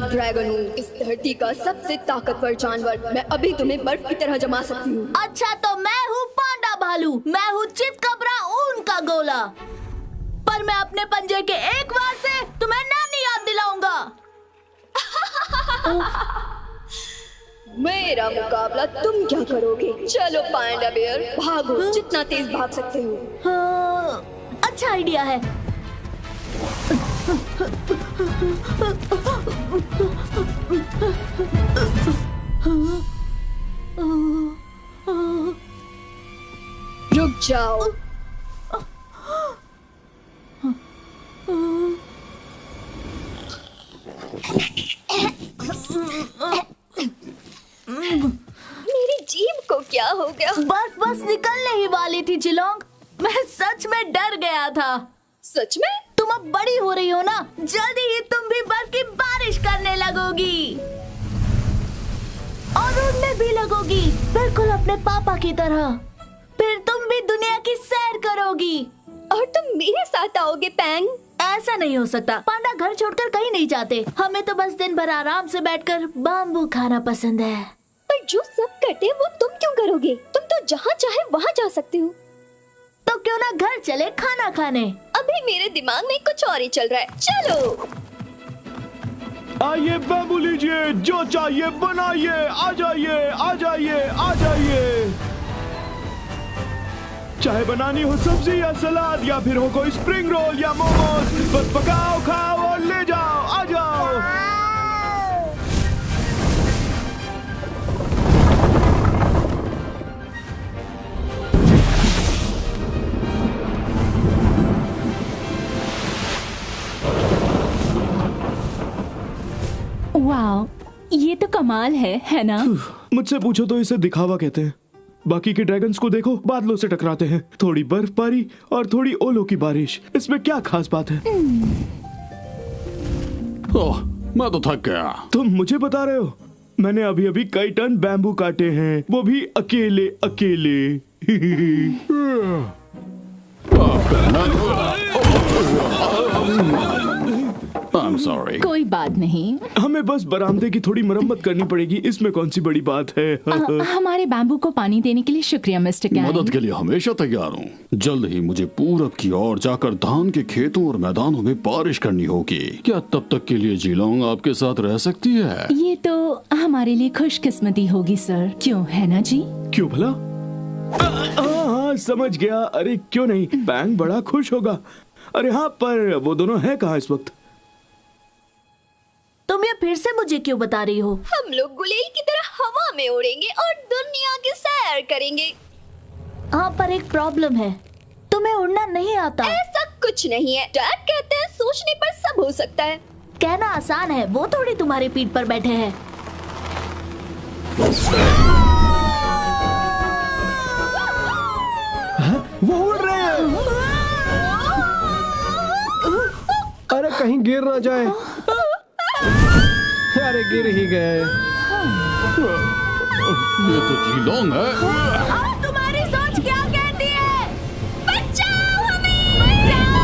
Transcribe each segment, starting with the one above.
Dragon हूँ, इस धरती का सबसे ताकतवर जानवर। मैं अभी तुम्हें बर्फ की तरह जमा सकती हूँ। अच्छा तो मैं हूँ पांडा भालू, मैं हूँ चितकबरा ऊन का गोला, पर मैं अपने पंजे के एक वार से तुम्हें नानी याद दिलाऊंगा। मेरा मुकाबला तुम क्या करोगे? चलो पांडा बियर, भागो जितना तेज भाग सकते हो। अच्छा आइडिया है। रुक जाओ। मेरी जीभ को क्या हो गया? बस निकलने ही वाली थी जिलोंग, मैं सच में डर गया था। सच में? तुम अब बड़ी हो रही हो ना, जल्दी ही तुम भी बर्फ की बारिश करने लगोगी और उड़ने भी लगोगी, बिल्कुल अपने पापा की तरह। फिर तुम भी दुनिया की सैर करोगी और तुम मेरे साथ आओगे पैंग। ऐसा नहीं हो सकता, पांडा घर छोड़कर कहीं नहीं जाते। हमें तो बस दिन भर आराम से बैठकर बाम्बू खाना पसंद है। पर जो सब करते वो तुम क्यों करोगे? तुम तो जहाँ चाहे वहाँ जा सकते हो। तो क्यों ना घर चले खाना खाने? अभी मेरे दिमाग में कुछ और ही चल रहा है। चलो आइए बाबू लीजिए, जो चाहिए बनाइए, आ जाइए आ जाइए आ जाइए। चाहे बनानी हो सब्जी या सलाद या फिर हो कोई स्प्रिंग रोल या मोमोज, बस पकाओ खाओ और ले जाओ, आ जाओ। वाह, ये तो कमाल है ना? मुझसे पूछो तो इसे दिखावा कहते हैं। बाकी के ड्रैगन्स को देखो, बादलों से टकराते हैं, थोड़ी बर्फबारी और थोड़ी ओलों की बारिश, इसमें क्या खास बात है? ओह, मैं तो थक गया। तुम मुझे बता रहे हो? मैंने अभी अभी कई टन बैम्बू काटे हैं, वो भी अकेले अकेले। I'm sorry. कोई बात नहीं, हमें बस बरामदे की थोड़ी मरम्मत करनी पड़ेगी, इसमें कौन सी बड़ी बात है। हमारे बैम्बू को पानी देने के लिए शुक्रिया मिस्टर कैन। मदद के लिए हमेशा तैयार हूँ। जल्द ही मुझे पूरब की ओर जाकर धान के खेतों और मैदानों में बारिश करनी होगी। क्या तब तक के लिए जीलोंग आपके साथ रह सकती है? ये तो हमारे लिए खुशकिस्मती होगी सर, क्यों है ना जी? क्यों भला? हाँ समझ गया। अरे क्यों नहीं, पैंग बड़ा खुश होगा। अरे हाँ, पर वो दोनों हैं कहाँ इस वक्त? तुम ये फिर से मुझे क्यों बता रही हो? हम लोग गुलेल की तरह हवा में उड़ेंगे और दुनिया की सैर करेंगे। हाँ, पर एक प्रॉब्लम है, तुम्हें उड़ना नहीं आता। ऐसा कुछ नहीं है, डैड कहते हैं सोचने पर सब हो सकता है। कहना आसान है, वो थोड़ी तुम्हारी पीठ पर बैठे हैं। वो उड़ रहे हैं। अरे कहीं गिर ना जाए। अरे गिर ही गए। ये तो जीलोंग है। और तुम्हारी सोच क्या कहती है? बचाओ हमें! बचाओ!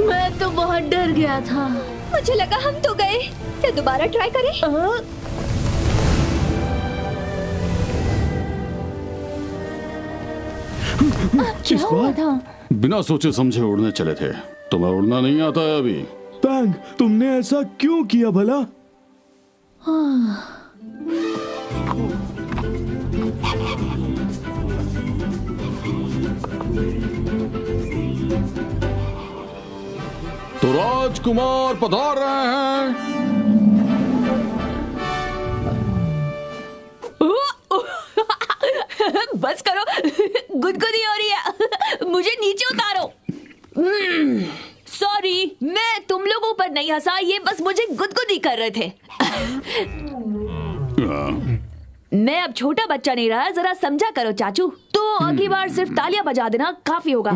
मैं तो बहुत डर गया था। मुझे लगा हम तो गए। क्या दोबारा ट्राई करें? क्या हुआ था? बिना सोचे समझे उड़ने चले थे। तुम्हें उड़ना नहीं आता है अभी? पैंग, तुमने ऐसा क्यों किया भला? तो राजकुमार पधार रहे हैं। बस करो, गुदगुदी हो रही है, मुझे नीचे उतारो। सॉरी, मैं तुम लोगों पर नहीं हंसा, ये बस मुझे गुदगुदी कर रहे थे। मैं अब छोटा बच्चा नहीं रहा, जरा समझा करो चाचू। तो अगली बार सिर्फ तालियां बजा देना काफी होगा।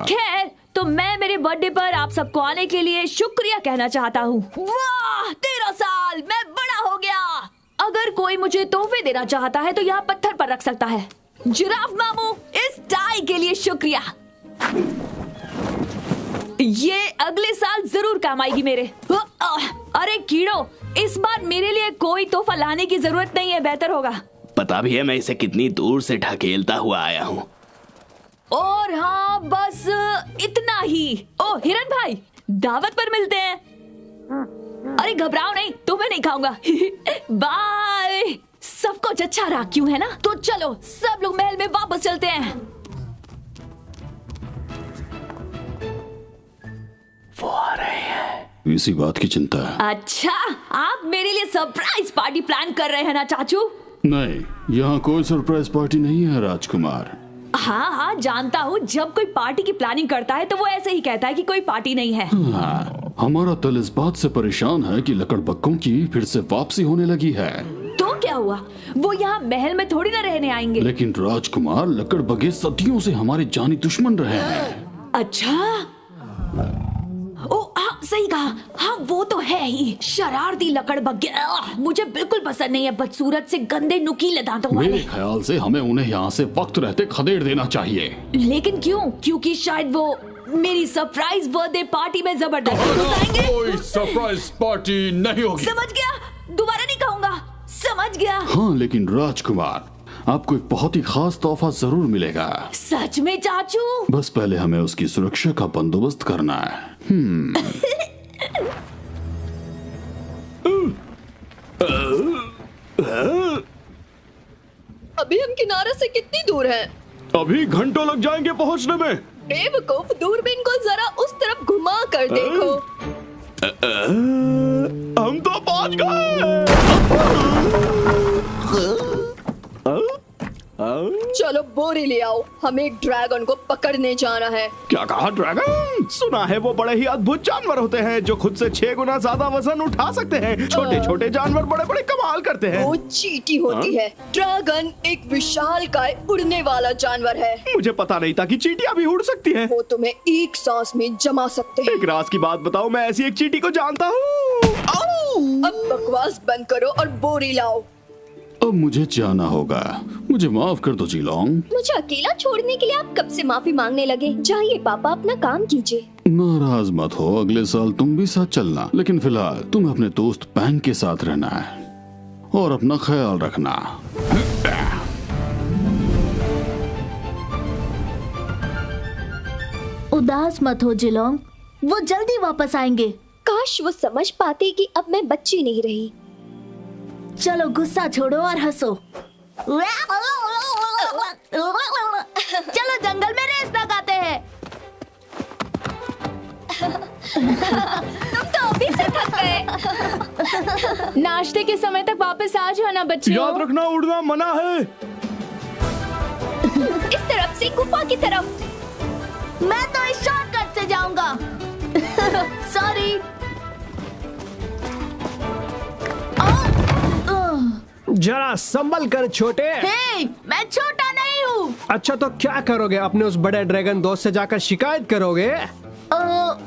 खैर, तो मैं मेरे बर्थडे पर आप सबको आने के लिए शुक्रिया कहना चाहता हूँ। वाह, 13 साल, मैं बड़ा हो गया। अगर कोई मुझे तोहफे देना चाहता है तो यहाँ पत्थर पर रख सकता है। जिराफ मामू, इस टाई के लिए शुक्रिया। ये अगले साल जरूर काम आएगी मेरे। अरे कीड़ो, इस बार मेरे लिए कोई तोहफा लाने की जरूरत नहीं है, बेहतर होगा। पता भी है मैं इसे कितनी दूर से ढकेलता हुआ आया हूँ। और हाँ, बस इतना ही। ओ हिरन भाई, दावत पर मिलते हैं। अरे घबराओ नहीं, तुम्हें नहीं खाऊंगा। बाय। सब कुछ अच्छा रहा, क्यों है ना? तो चलो सब लोग महल में वापस चलते हैं। वो आ रहे हैं। इसी बात की चिंता है। अच्छा, आप मेरे लिए सरप्राइज पार्टी प्लान कर रहे हैं ना चाचू? नहीं, यहाँ कोई सरप्राइज पार्टी नहीं है राजकुमार। हाँ हाँ, जानता हूँ। जब कोई पार्टी की प्लानिंग करता है तो वो ऐसे ही कहता है कि कोई पार्टी नहीं है। हाँ, हमारा दल इस बात से परेशान है कि लकड़बग्गों की फिर से वापसी होने लगी है। तो क्या हुआ? वो यहाँ महल में थोड़ी ना रहने आएंगे। लेकिन राजकुमार, लकड़बग्गे सदियों से हमारे जानी दुश्मन रहे हैं। अच्छा, ओ हाँ, सही कहा। हाँ, वो तो है ही, शरारती लकड़बग्गे। मुझे बिल्कुल पसंद नहीं है, बदसूरत से गंदे नुकीले दांतों वाले। मेरे ख्याल से हमें उन्हें यहाँ से वक्त रहते खदेड़ देना चाहिए। लेकिन क्यों? क्योंकि शायद वो मेरी सरप्राइज बर्थडे पार्टी में जबरदस्ती घुसाएंगे। कोई सरप्राइज पार्टी नहीं होगी। समझ गया, दोबारा नहीं कहूँगा। समझ गया। हाँ, लेकिन राजकुमार, आपको एक बहुत ही खास तोहफा जरूर मिलेगा। सच में चाचू? बस पहले हमें उसकी सुरक्षा का बंदोबस्त करना है। अभी हम किनारे से कितनी दूर हैं? अभी घंटों लग जाएंगे पहुंचने में। बेवकूफ, दूरबीन को जरा उस तरफ घुमा कर देखो। हम तो पहुंच गए। चलो बोरी ले आओ, हमें एक ड्रैगन को पकड़ने जाना है। क्या कहा? ड्रैगन? सुना है वो बड़े ही अद्भुत जानवर होते हैं जो खुद से 6 गुना ज्यादा वजन उठा सकते हैं। छोटे छोटे जानवर बड़े बड़े कमाल करते हैं। वो चींटी होती है। ड्रैगन एक विशालकाय उड़ने वाला जानवर है। मुझे पता नहीं था कि चींटियां भी उड़ सकती हैं। वो तुम्हें एक सांस में जमा सकते हैं। एक राज की बात बताओ, मैं ऐसी एक चींटी को जानता हूँ। अब बकवास बंद करो और बोरी लाओ। अब मुझे जाना होगा, मुझे माफ कर दो जीलोंग। मुझे अकेला छोड़ने के लिए आप कब से माफी मांगने लगे? जाइए पापा, अपना काम कीजिए। नाराज मत हो, अगले साल तुम भी साथ चलना। लेकिन फिलहाल तुम्हें अपने दोस्त पैंग के साथ रहना है और अपना ख्याल रखना। उदास मत हो जिलोंग, वो जल्दी वापस आएंगे। काश वो समझ पाते कि अब मैं बच्ची नहीं रही। चलो गुस्सा छोड़ो और हंसो। चलो जंगल में रेस लगाते हैं। तुम तो अभी से थक गए। नाश्ते के समय तक वापस आ जाना बच्चियों। याद रखना, उड़ना मना है। इस तरफ से गुफा की तरफ। मैं तो इस शॉर्टकट से जाऊंगा। सॉरी। जरा संभल कर छोटे। हे, मैं छोटा नहीं हूँ। अच्छा, तो क्या करोगे? अपने उस बड़े ड्रैगन दोस्त से जाकर शिकायत करोगे?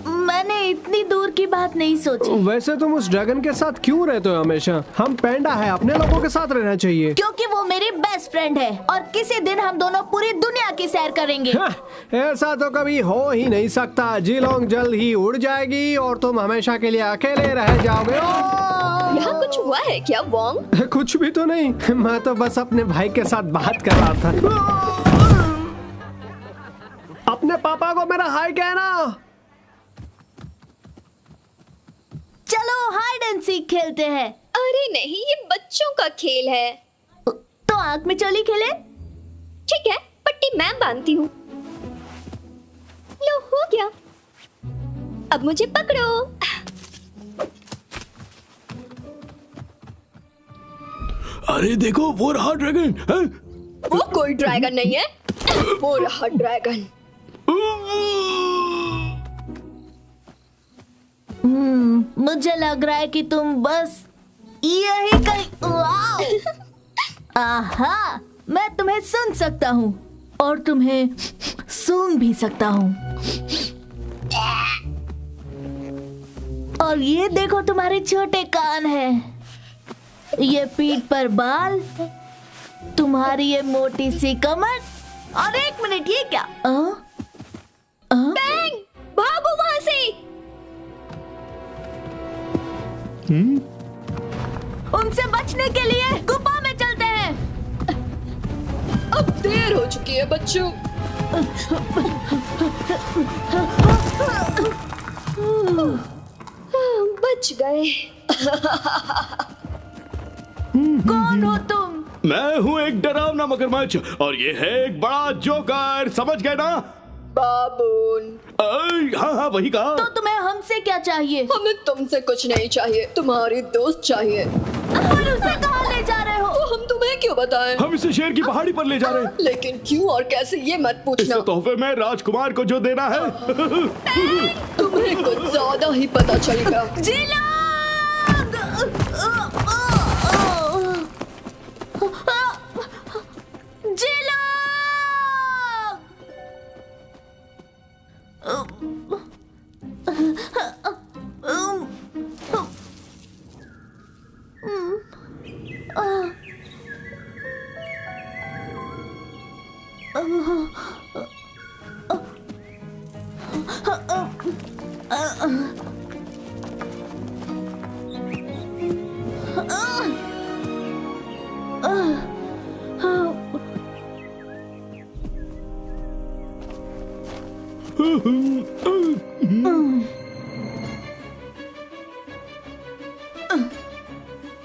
मैंने इतनी दूर की बात नहीं सोची। वैसे तुम उस ड्रैगन के साथ क्यों रहते हो हमेशा? हम पैंडा है, अपने लोगों के साथ रहना चाहिए। क्योंकि वो मेरी बेस्ट फ्रेंड है और किसी दिन हम दोनों पूरी दुनिया की सैर करेंगे। ऐसा तो कभी हो ही नहीं सकता। जीलोंग जल्द ही उड़ जाएगी और तुम हमेशा के लिए अकेले रह जाओगे। यहाँ कुछ हुआ है क्या वोंग? कुछ भी तो नहीं, मैं तो बस अपने भाई के साथ बात कर रहा था। अपने पापा को मेरा हाय कहना। चलो हाइड एंड सीक खेलते हैं। अरे नहीं, ये बच्चों का खेल है। तो आंख में चोली खेले? ठीक है, पट्टी मैं बांधती हूँ। लो, हो गया। अब मुझे पकड़ो। अरे देखो वो रहा ड्रैगन है? वो कोई ड्रैगन नहीं है, वो रहा ड्रैगन। मुझे लग रहा है कि तुम बस यही कहीं। आहा, मैं तुम्हें सुन सकता हूँ और तुम्हें सूंघ भी सकता हूँ। और ये देखो तुम्हारे छोटे कान हैं, ये पीठ पर बाल, तुम्हारी ये मोटी सी कमर। और एक मिनट, ये क्या? बैंग, भागो वहां से। उनसे बचने के लिए गुफा में चलते हैं। अब देर हो चुकी है बच्चों। बच गए। कौन हो तुम? मैं हूँ एक डरावना मगरमच्छ और ये है एक बड़ा जोकर, समझ गए ना? बाबून। हाँ हाँ वही कहा। तो तुम्हें हमसे क्या चाहिए? हमें तुमसे कुछ नहीं चाहिए, तुम्हारी दोस्त चाहिए। और उसे कहाँ ले जा रहे हो? तो हम तुम्हें क्यों बताएं? हम इसे शेर की पहाड़ी पर ले जा रहे हैं। लेकिन क्यों और कैसे ये मत पूछना। इसे तोहफे में राजकुमार को जो देना है। तुम्हें कुछ ज्यादा ही पता चलेगा।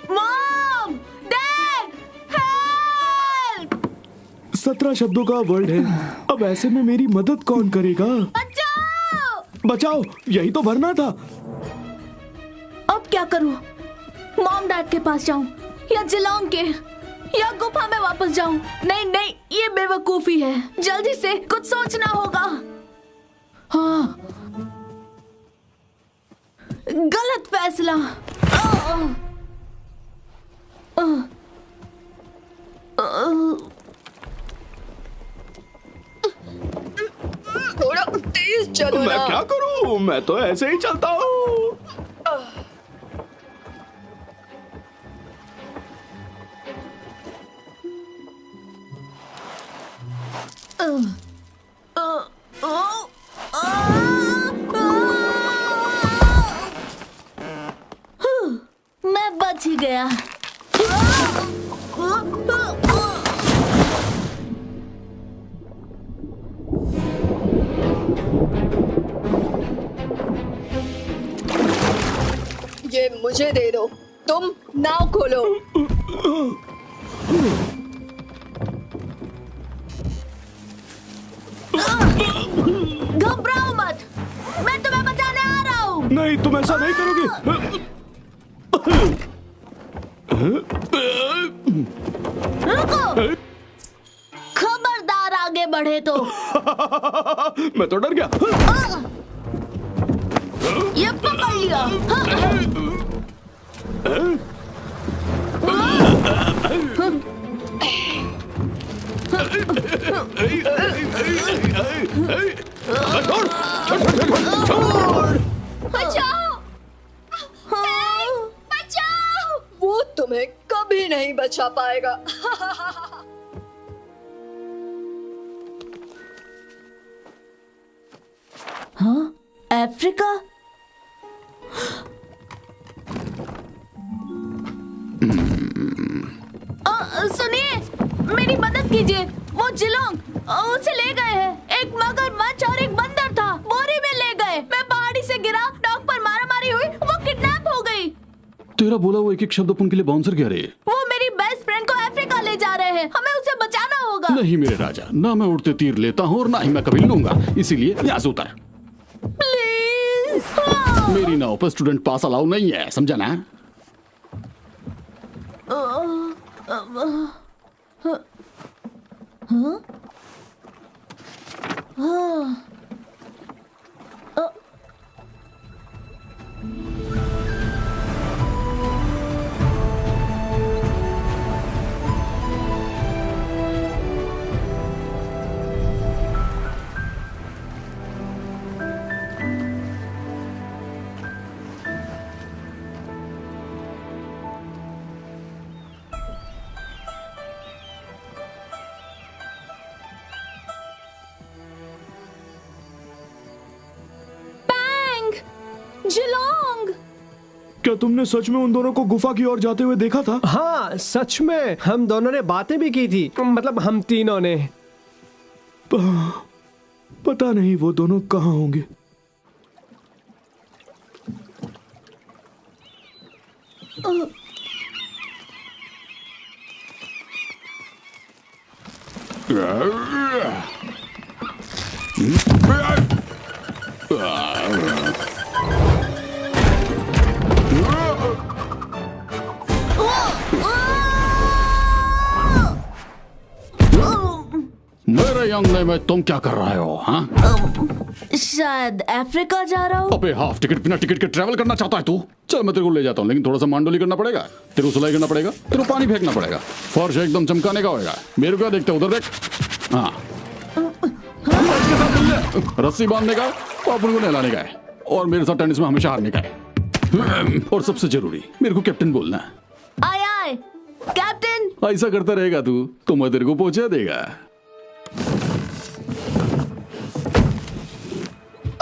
Mom, dad, help! 17 शब्दों का वर्ड है। अब ऐसे में मेरी मदद कौन करेगा? बचाओ! बचाओ, यही तो भरना था। अब क्या करूं? मॉम डैड के पास जाऊं या जिलोंग के, या गुफा में वापस जाऊं? नहीं नहीं, ये बेवकूफी है। जल्दी से कुछ सोचना होगा। हाँ, गलत फैसला। थोड़ा तेज चलो मैं ना। क्या करूं? मैं तो ऐसे ही चलता हूँ। मैं बच ही गया। ये मुझे दे दो, तुम नाव खोलो। घबराओ मत, मैं तुम्हें बचाने आ रहा हूँ। नहीं, तुम ऐसा नहीं करोगे। रुको, खबरदार आगे बढ़े तो। मैं तो डर गया। ये पकड़ लिया। बचाओ, बचाओ। वो तुम्हें कभी नहीं बचा पाएगा। हाँ, अफ्रीका? सुनिए, मेरी मदद कीजिए। वो जिलोंग, उसे ले गए हैं। एक मगरमच्छ और एक बंदर था, बोरी में ले गए। मैं पहाड़ी से गिरा, डॉग पर मारामारी हुई, वो किडनैप हो गई। तेरा बोला वो एक एक शब्द अपन के लिए बाउंसर कह रहे हैं। वो मेरी बेस्ट फ्रेंड को अफ्रीका ले जा रहे हैं, हमें उसे बचाना होगा। नहीं मेरे राजा, ना मैं उड़ते तीर लेता हूँ और ना ही मैं कभी लूंगा, इसीलिए यहाँ से उतर। प्लीज। मेरी नाव पर स्टूडेंट पास अलाउ नहीं है, समझा ना? जिलोंग! क्या तुमने सच में उन दोनों को गुफा की ओर जाते हुए देखा था? हाँ सच में, हम दोनों ने बातें भी की थी, मतलब हम तीनों ने। पता नहीं वो दोनों कहाँ होंगे। मेरे अंगने में तुम क्या कर रहे हो? हाँ, शायद अफ्रीका जा रहा हूँ। अबे हाफ टिकट बिना टिकट के ट्रैवल करना चाहता है तू? चल मैं तेरे को ले जाता हूँ, लेकिन थोड़ा सा मांडोली करना पड़ेगा, तेरे को सिलाई करना पड़ेगा, तेरे को पानी फेंकना पड़ेगा, फर्श एकदम चमकाने का होगा। मेरे को क्या देखते, उधर देख। हाँ, रस्सी बांधने का और अपन को नहलाने का है, और मेरे साथ टेनिस में हमेशा हारने का है। और सबसे जरूरी, मेरे को कैप्टन बोलना है। आए आए कैप्टन। ऐसा करता रहेगा तू तो मैं तेरे को पहुंचा देगा।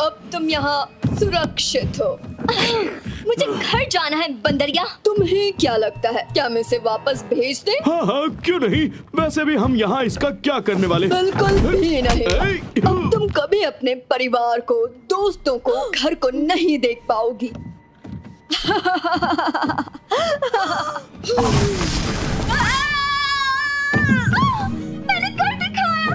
अब तुम यहाँ सुरक्षित हो। मुझे घर जाना है बंदरिया। तुम्हें क्या लगता है, क्या मैं इसे वापस भेज दे? हाँ हाँ क्यों नहीं, वैसे भी हम यहाँ इसका क्या करने वाले? बिल्कुल भी नहीं। अब तुम कभी अपने परिवार को, दोस्तों को, घर को नहीं देख पाओगी। मैंने कर दिखाया।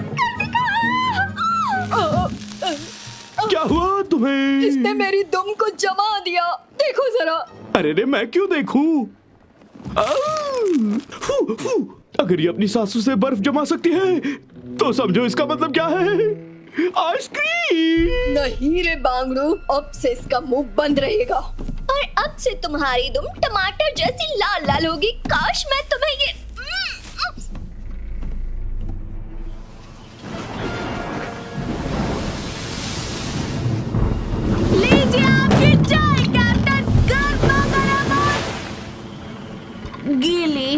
क्या हुआ तुम्हें? इसने मेरी दुम को जमा दिया, देखो जरा। अरे रे मैं क्यों देखूं? अगर ये अपनी सासू से बर्फ जमा सकती है तो समझो इसका मतलब क्या है, आइसक्रीम। नहीं रे बांगड़ू, अब से इसका मुंह बंद रहेगा और अब से तुम्हारी दुम टमाटर जैसी लाल लाल होगी। काश मैं तुम्हें ये लीजिए आपकी चाय कैप्टन। गर्मा गर्म गीली।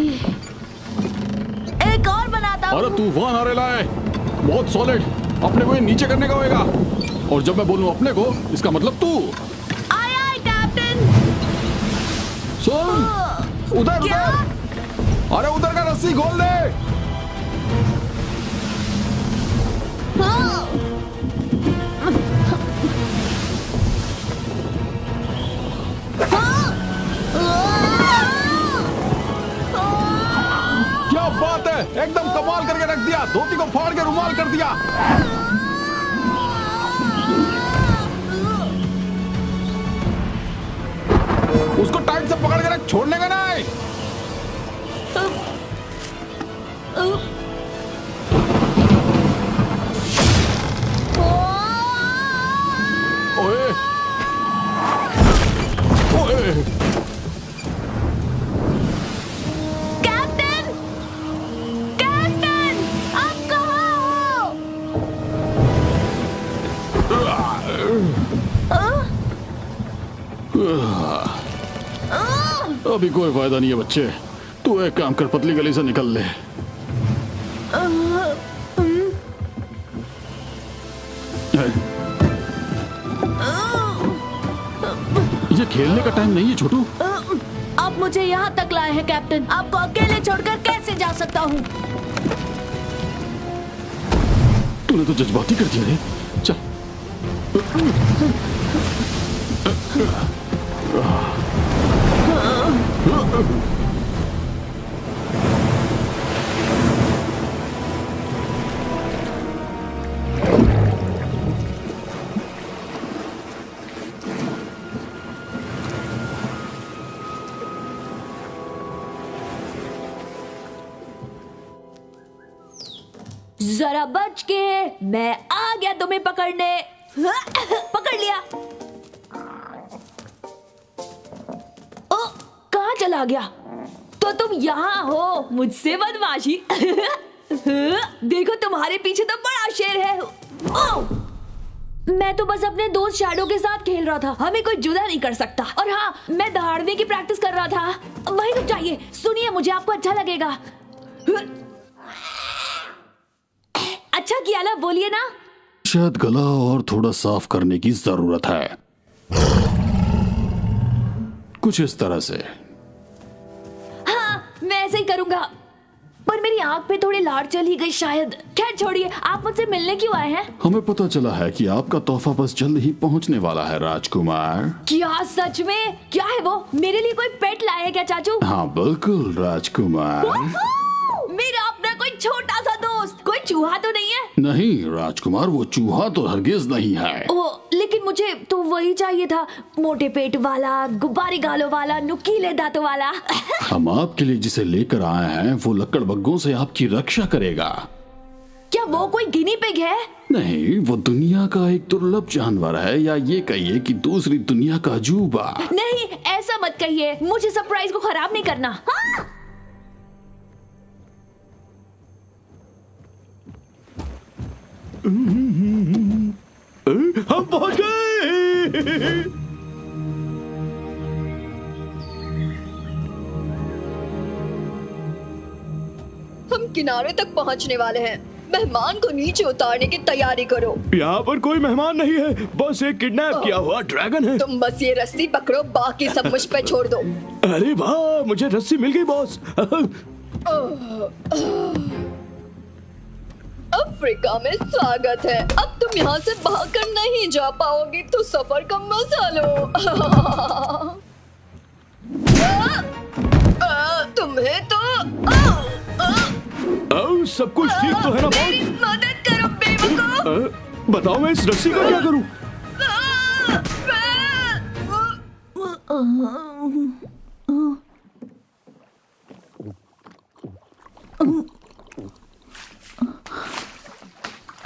एक और बनाता हूँ। अरे तूफान आ रहा है, बहुत सॉलिड। अपने को ये नीचे करने का होगा, और जब मैं बोलूं अपने को, इसका मतलब तू। आए आए कैप्टन। सुन, उधर क्या? उधर, अरे उधर का रस्सी खोल दे। हाँ। क्या बात है, एकदम कमाल करके रख दिया, धोती को फाड़ के रुमाल कर दिया। उसको टाइट से पकड़ के रख, छोड़ने का नहीं। ओए, ओए, कैप्टन, कैप्टन, आप कहाँ हो? अभी कोई फायदा नहीं है बच्चे, तू एक काम कर, पतली गली से निकल ले। ये खेलने का टाइम नहीं है छोटू। आप मुझे यहाँ तक लाए हैं कैप्टन, आपको अकेले छोड़कर कैसे जा सकता हूँ? तूने तो जज्बाती कर दिया रे। चल। जरा बच के, मैं आ गया तुम्हें पकड़ने। पकड़ लिया। ओ, कहाँ चला गया? तो तुम यहाँ हो, मुझसे बदमाशी। देखो तुम्हारे पीछे तो बड़ा शेर है। ओ, मैं तो बस अपने दोस्त शैडो के साथ खेल रहा था, हमें कोई जुदा नहीं कर सकता। और हाँ, मैं दहाड़ने की प्रैक्टिस कर रहा था। वही तो चाहिए। सुनिए, मुझे आपको अच्छा लगेगा। अच्छा किया ना, बोलिए ना। शायद गला और थोड़ा साफ करने की जरूरत है, कुछ इस तरह से। हाँ, मैं ऐसे ही करूंगा। पर मेरी आंख पे थोड़ी लार चली गई शायद। खैर छोड़िए, आप मुझसे मिलने क्यों आए हैं? हमें पता चला है कि आपका तोहफा बस जल्द ही पहुंचने वाला है राजकुमार। क्या सच में? क्या है वो? मेरे लिए कोई पेट लाए है क्या चाचू? हाँ बिल्कुल राजकुमार। मेरा अपना कोई छोटा सा दोस्त। कोई चूहा तो नहीं है? नहीं राजकुमार, वो चूहा तो हरगिज नहीं है। ओ, लेकिन मुझे तो वही चाहिए था, मोटे पेट वाला, गुब्बारे गालों वाला, नुकीले दांतों वाला। हम आपके लिए जिसे लेकर आए हैं वो लकड़बग्गों से आपकी रक्षा करेगा। क्या वो कोई गिनी पिग है? नहीं, वो दुनिया का एक दुर्लभ जानवर है, या ये कहिए कि दूसरी दुनिया का अजूबा। नहीं, ऐसा मत कहिए, मुझे सरप्राइज को खराब नहीं करना। हाँ? हम पहुंच गए। हम किनारे तक पहुंचने वाले हैं। मेहमान को नीचे उतारने की तैयारी करो। यहाँ पर कोई मेहमान नहीं है, बस एक किडनैप किया हुआ ड्रैगन है। तुम बस ये रस्सी पकड़ो, बाकी सब मुझ पे छोड़ दो। अरे वाह, मुझे रस्सी मिल गई बॉस। अफ्रीका में स्वागत है। अब तुम यहाँ से भागकर नहीं जा पाओगी, तो सफर का मजा लो। तुम्हें तो सब कुछ ठीक तो है ना मेरी बॉस? मदद करो बेवकूफ। बताओ मैं इस रस्सी का क्या करूं?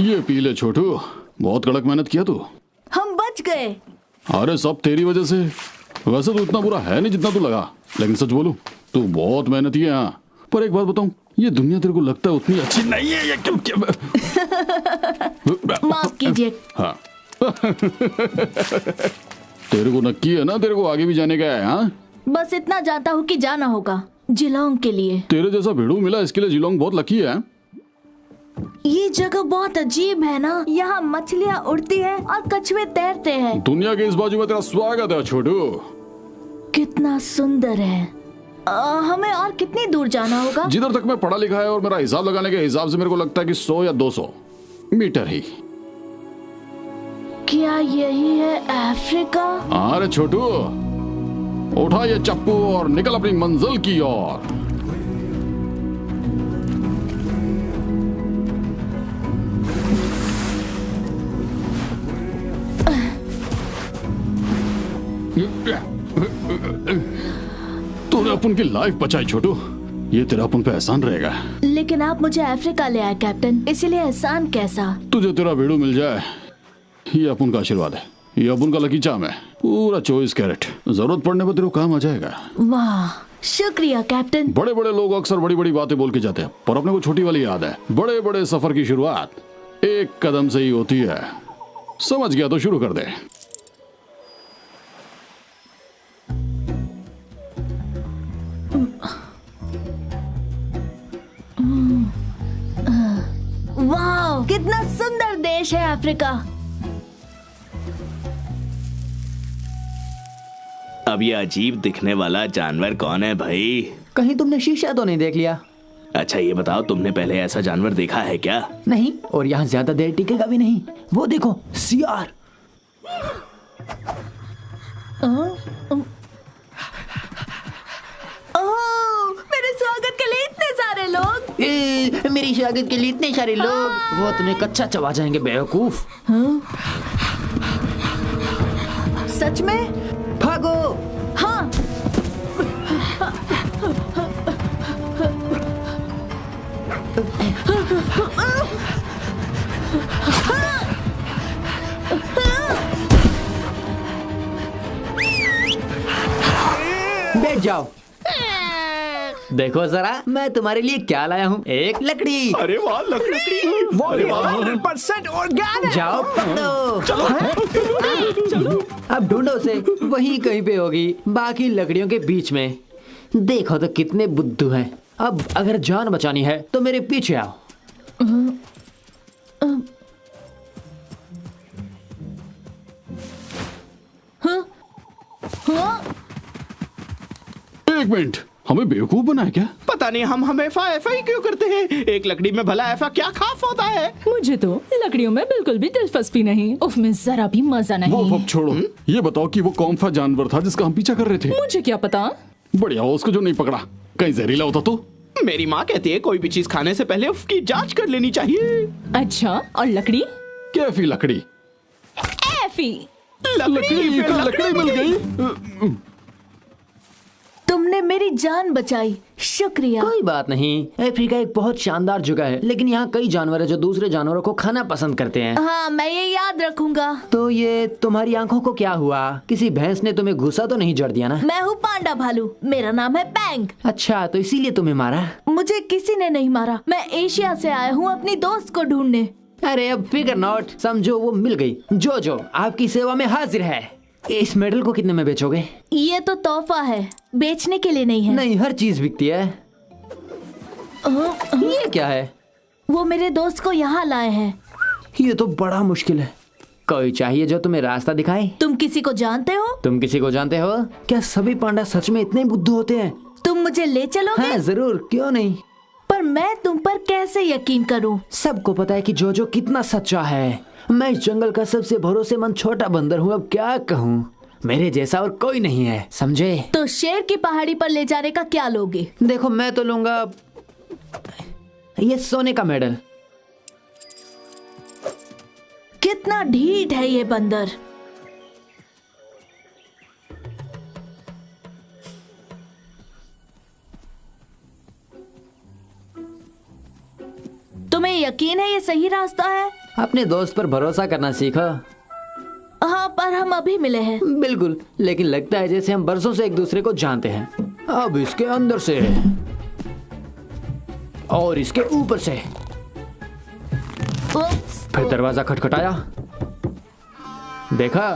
ये पी ले छोटू, बहुत कड़क मेहनत किया तू। हम बच गए। अरे सब तेरी वजह से। वैसे तो इतना बुरा है नहीं जितना तू लगा, लेकिन सच बोलूं तू बहुत मेहनती है। हाँ, पर एक बात बताऊं, ये दुनिया तेरे को लगता है उतनी अच्छी नहीं है। ये क्या? माफ कीजिए। हाँ तेरे को नक्की है ना, तेरे को आगे भी जाने का है। हाँ, बस इतना जानता हूँ कि जाना होगा जिलोंग के लिए। तेरे जैसा भिड़ू मिला, इसके लिए जिलोंग बहुत लकी है। ये जगह बहुत अजीब है ना, यहाँ मछलियाँ उड़ती हैं और कछुए तैरते हैं। दुनिया के इस बाजू में तेरा स्वागत है छोटू। कितना सुंदर है। हमें और कितनी दूर जाना होगा? जिधर तक मैं पढ़ा लिखा है और मेरा हिसाब लगाने के हिसाब से मेरे को लगता है कि 100 या 200 मीटर ही। क्या यही है अफ्रीका? अरे छोटू, उठा ये चप्पू और निकल अपनी मंजिल की ओर। तूने अपन की लाइफ बचाई छोटू, ये तेरा अपन पे एहसान रहेगा। लेकिन आप मुझे अफ्रीका ले आए कैप्टन, इसलिए एहसान कैसा? तुझे तेरा भेड़ू मिल जाए, ये अपन का आशीर्वाद है। ये अपन का लकी चार्म है, पूरा 24 कैरेट। जरूरत पड़ने पर तेरे को काम आ जाएगा। वाह, शुक्रिया कैप्टन। बड़े बड़े लोग अक्सर बड़ी बड़ी बातें बोल के जाते हैं, पर अपने को छोटी वाली याद है। बड़े बड़े सफर की शुरुआत एक कदम से ही होती है। समझ गया तो शुरू कर दे। वाह, कितना सुंदर देश है अफ्रीका। अब ये अजीब दिखने वाला जानवर कौन है भाई? कहीं तुमने शीशा तो नहीं देख लिया? अच्छा ये बताओ, तुमने पहले ऐसा जानवर देखा है क्या? नहीं, और यहाँ ज्यादा देर टिकेगा भी नहीं। वो देखो, सियार। मेरे स्वागत के लिए इतने सारे लोग। मेरी स्वागत के लिए इतने सारे लोग। वो तुम्हें कच्चा चबा जाएंगे बेवकूफ। सच में? भागो। हाँ। बैठ जाओ। देखो जरा मैं तुम्हारे लिए क्या लाया हूँ, एक लकड़ी। अरे वाह, लकड़ी। वो भी 100% ऑर्गेनिक। जाओ पकड़ो। चलो अब ढूंढो उसे, वहीं कहीं पे होगी, बाकी लकड़ियों के बीच में। देखो तो कितने बुद्धू हैं। अब अगर जान बचानी है तो मेरे पीछे आओ। एक मिनट, हमें बेवकूफ बनाया क्या? पता नहीं हम एफा क्यों करते हैं। एक लकड़ी में भला ऐसा क्या खास होता है? मुझे तो लकड़ियों में बिल्कुल भी दिलचस्पी नहीं। उसमें जरा भी मजा नहीं। वो अब छोड़ो, ये बताओ कि वो कौन सा जानवर था जिसका हम पीछा कर रहे थे? मुझे क्या पता। बढ़िया हो उसको जो नहीं पकड़ा, कहीं जहरीला होता तो। मेरी माँ कहती है कोई भी चीज खाने से पहले उसकी जांच कर लेनी चाहिए। अच्छा, और लकड़ी? कैफी लकड़ी? एफी। लकड़ी मिल गई। तुमने मेरी जान बचाई, शुक्रिया। कोई बात नहीं, अफ्रीका एक बहुत शानदार जगह है, लेकिन यहाँ कई जानवर हैं जो दूसरे जानवरों को खाना पसंद करते हैं। हाँ, मैं ये याद रखूंगा। तो ये तुम्हारी आंखों को क्या हुआ? किसी भैंस ने तुम्हें घुसा तो नहीं जड़ दिया ना? मैं हूँ पांडा भालू, मेरा नाम है पैंग। अच्छा, तो इसीलिए तुम्हें मारा? मुझे किसी ने नहीं मारा, मैं एशिया से आया हूँ अपनी दोस्त को ढूंढने। अरे अब फिकर नॉट, समझो वो मिल गई। जो आपकी सेवा में हाजिर है। इस मेडल को कितने में बेचोगे? ये तो तोहफा है, बेचने के लिए नहीं है। नहीं, हर चीज बिकती है। ये क्या है? वो मेरे दोस्त को यहाँ लाए हैं। ये तो बड़ा मुश्किल है। कोई चाहिए जो तुम्हें रास्ता दिखाए। तुम किसी को जानते हो? तुम किसी को जानते हो? क्या सभी पांडा सच में इतने बुद्धू होते हैं? तुम मुझे ले चलोगे? हाँ जरूर, क्यों नहीं। पर मैं तुम पर कैसे यकीन करूं? सबको पता है कि जो कितना सच्चा है। मैं इस जंगल का सबसे भरोसेमंद छोटा बंदर हूँ। अब क्या कहूँ, मेरे जैसा और कोई नहीं है, समझे? तो शेर की पहाड़ी पर ले जाने का क्या लोगे? देखो, मैं तो लूंगा ये सोने का मेडल। कितना ढीठ है ये बंदर। तुम्हें यकीन है ये सही रास्ता है? अपने दोस्त पर भरोसा करना सीखो। हाँ, पर हम अभी मिले हैं। बिल्कुल, लेकिन लगता है जैसे हम बरसों से एक दूसरे को जानते हैं। अब इसके अंदर से और इसके ऊपर से। फिर दरवाजा खटखटाया, देखा?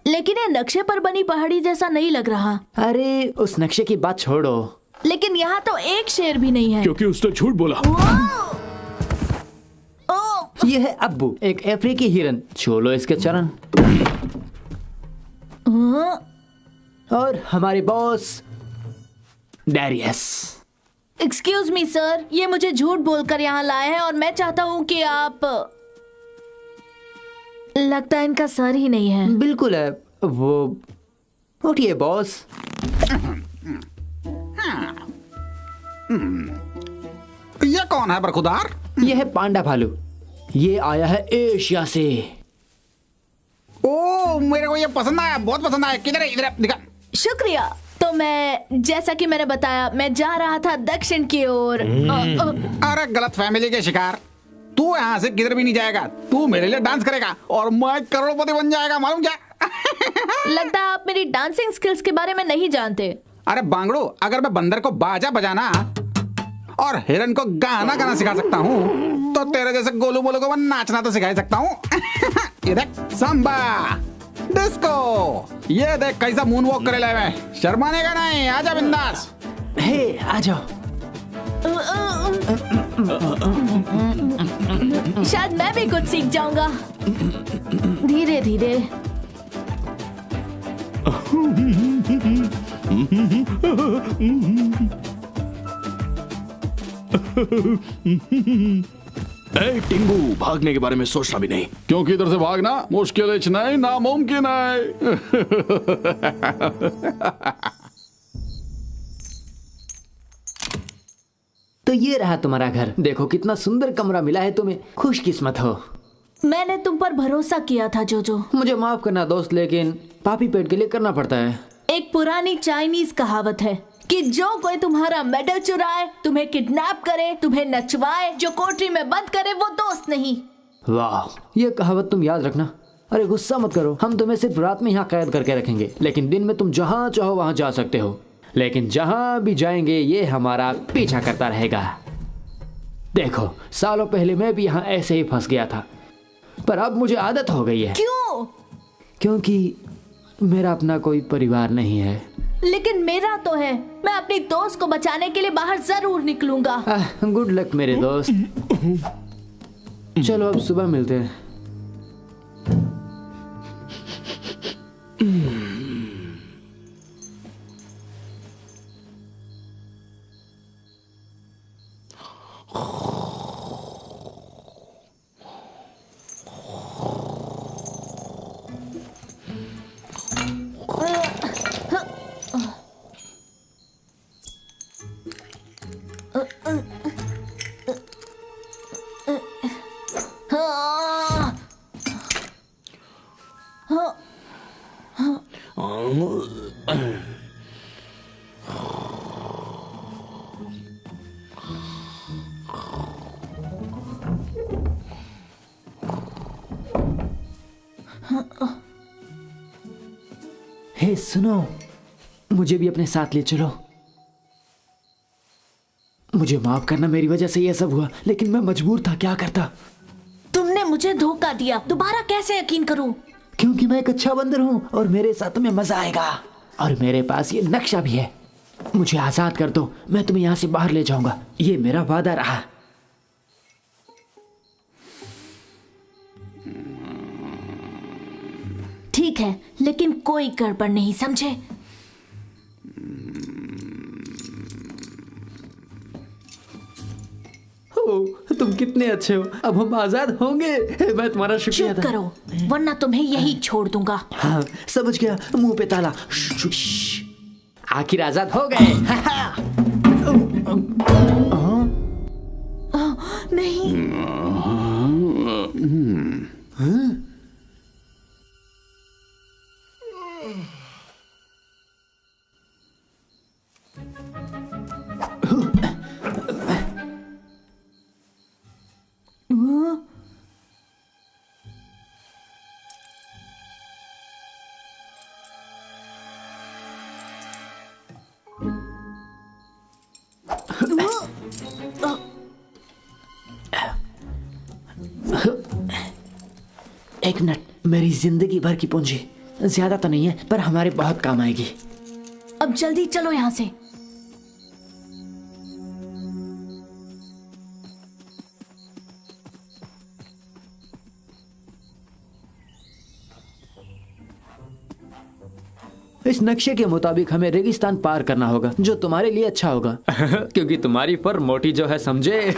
लेकिन ये नक्शे पर बनी पहाड़ी जैसा नहीं लग रहा। अरे उस नक्शे की बात छोड़ो। लेकिन यहाँ तो एक शेर भी नहीं है। क्योंकि उसने झूठ बोला। ये है अब्बू, एक अफ्रीकी हिरन। छू लो इसके चरण। और हमारे boss Darius. Excuse me sir, ये मुझे झूठ बोलकर यहाँ लाए हैं और मैं चाहता हूँ कि आप। लगता है इनका सर ही नहीं है। बिल्कुल है वो। उठिए बॉस। ये कौन है बरखुदार? ये है पांडा भालू। ये आया है एशिया से। ओ, मेरे को ये पसंद आया, बहुत पसंद आया। किधर है? इधर दिखा। शुक्रिया। तो मैं, जैसा कि मैंने बताया, मैं जा रहा था दक्षिण की ओर। अरे गलत फैमिली के शिकार। तू यहाँ से किधर भी नहीं जाएगा। तू मेरे लिए डांस करेगा और मैं करोड़पति बन जाएगा, मालूम क्या? लगता है आप मेरी डांसिंग स्किल्स के बारे में नहीं जानते। अरे बांगड़ू, अगर मैं बंदर को बाजा बजाना और हिरन को गाना गाना सिखा सकता हूँ, तो तेरे जैसे गोलू बोलू को मैं नाचना तो सिखा सकता हूँ। ये देख, सांबा, डिस्को। ये देख कैसा मून वॉक करे लाए मैं। शर्माने का नहीं, आजा बिंदास। हे, आ जाओ। शायद मैं भी कुछ सीख जाऊंगा धीरे धीरे। ए टिंगू, भागने के बारे में सोचना भी नहीं, क्योंकि इधर से भागना मुश्किल नहीं, नामुमकिन है। तो ये रहा तुम्हारा घर। देखो कितना सुंदर कमरा मिला है तुम्हें, खुशकिस्मत हो। मैंने तुम पर भरोसा किया था जोजो। मुझे माफ करना दोस्त, लेकिन पापी पेट के लिए करना पड़ता है। एक पुरानी चाइनीज कहावत है कि जो कोई तुम्हारा मेडल चुराए, तुम्हें किडनैप करे, तुम्हें नचवाए, जो कोठरी में बंद करे, वो दोस्त नहीं। वाह, ये कहावत तुम याद रखना। अरे गुस्सा मत करो, हम तुम्हें सिर्फ रात में यहाँ कैद करके रखेंगे, लेकिन दिन में तुम जहाँ चाहो वहाँ जा सकते हो। लेकिन जहाँ भी जाएंगे ये हमारा पीछा करता रहेगा। देखो, सालों पहले मैं भी यहाँ ऐसे ही फंस गया था, पर अब मुझे आदत हो गई है। क्यों? क्योंकि मेरा अपना कोई परिवार नहीं है। लेकिन मेरा तो है। मैं अपनी दोस्त को बचाने के लिए बाहर जरूर निकलूंगा। गुड लक मेरे दोस्त। चलो अब सुबह मिलते हैं। हे सुनो, मुझे भी अपने साथ ले चलो। मुझे माफ करना, मेरी वजह से ये सब हुआ, लेकिन मैं मजबूर था, क्या करता। तुमने मुझे धोखा दिया, दोबारा कैसे यकीन करूं? क्योंकि मैं एक अच्छा बंदर हूँ और मेरे साथ तुम्हें मजा आएगा। और मेरे पास ये नक्शा भी है। मुझे आजाद कर दो, मैं तुम्हें यहाँ से बाहर ले जाऊंगा। ये मेरा वादा रहा। ठीक है, लेकिन कोई गड़बड़ नहीं, समझे? तुम कितने अच्छे हो, अब हम आजाद होंगे। मैं तुम्हारा शुक्रिया चुप करो, वरना तुम्हें यही छोड़ दूंगा। हाँ समझ गया, मुंह पे ताला। आखिर आजाद हो गए। नहीं। एक मिनट, मेरी जिंदगी भर की पूंजी, ज्यादा तो नहीं है पर हमारे बहुत काम आएगी। अब जल्दी चलो यहाँ से। इस नक्शे के मुताबिक हमें रेगिस्तान पार करना होगा, जो तुम्हारे लिए अच्छा होगा। क्योंकि तुम्हारी पर मोटी जो है, समझे?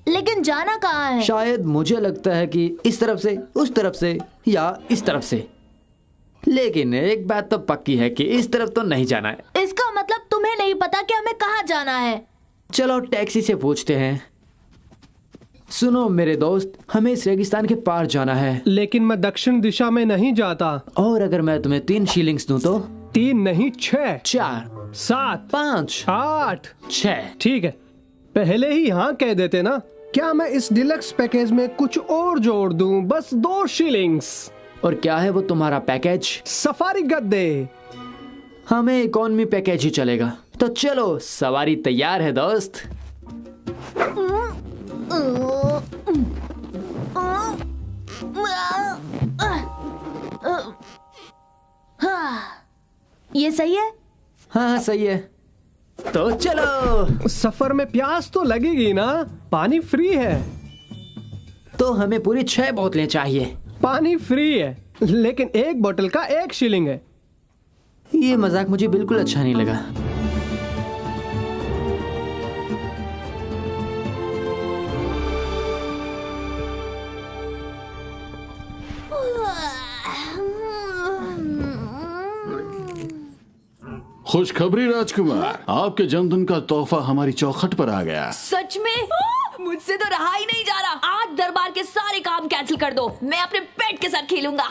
लेकिन जाना कहाँ है? शायद मुझे लगता है कि इस तरफ से, उस तरफ से या इस तरफ से। लेकिन एक बात तो पक्की है कि इस तरफ तो नहीं जाना है। इसका मतलब तुम्हें नहीं पता कि हमें कहाँ जाना है? चलो टैक्सी से पूछते हैं। सुनो मेरे दोस्त, हमें इस रेगिस्तान के पार जाना है। लेकिन मैं दक्षिण दिशा में नहीं जाता। और अगर मैं तुम्हें 3 शीलिंग्स दूं तो? 3 नहीं, 6, 4, 7, 5, 8, 6। ठीक है, पहले ही हाँ कह देते ना। क्या मैं इस डिलक्स पैकेज में कुछ और जोड़ दूं? बस 2 शीलिंग्स। और क्या है वो तुम्हारा पैकेज? सफारी गद्दे। हमें इकोनॉमी पैकेज ही चलेगा। तो चलो, सवारी तैयार है दोस्त। ये सही है? हाँ सही है, तो चलो। सफर में प्यास तो लगेगी ना, पानी फ्री है। तो हमें पूरी 6 बोतलें चाहिए। पानी फ्री है, लेकिन 1 बोतल का 1 शीलिंग है। ये मजाक मुझे बिल्कुल अच्छा नहीं लगा। खुशखबरी राजकुमार, आपके जन्मदिन का तोहफा हमारी चौखट पर आ गया। सच में? मुझसे तो रहा ही नहीं जा रहा। आज दरबार के सारे काम कैंसिल कर दो, मैं अपने पेट के साथ खेलूंगा।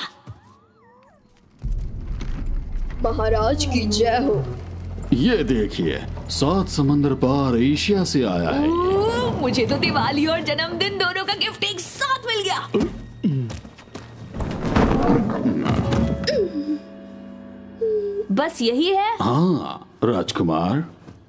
महाराज की जय हो। ये देखिए, 7 समंदर पार एशिया से आया है। मुझे तो दिवाली और जन्मदिन दोनों का गिफ्ट एक साथ मिल गया। बस यही है? हाँ राजकुमार।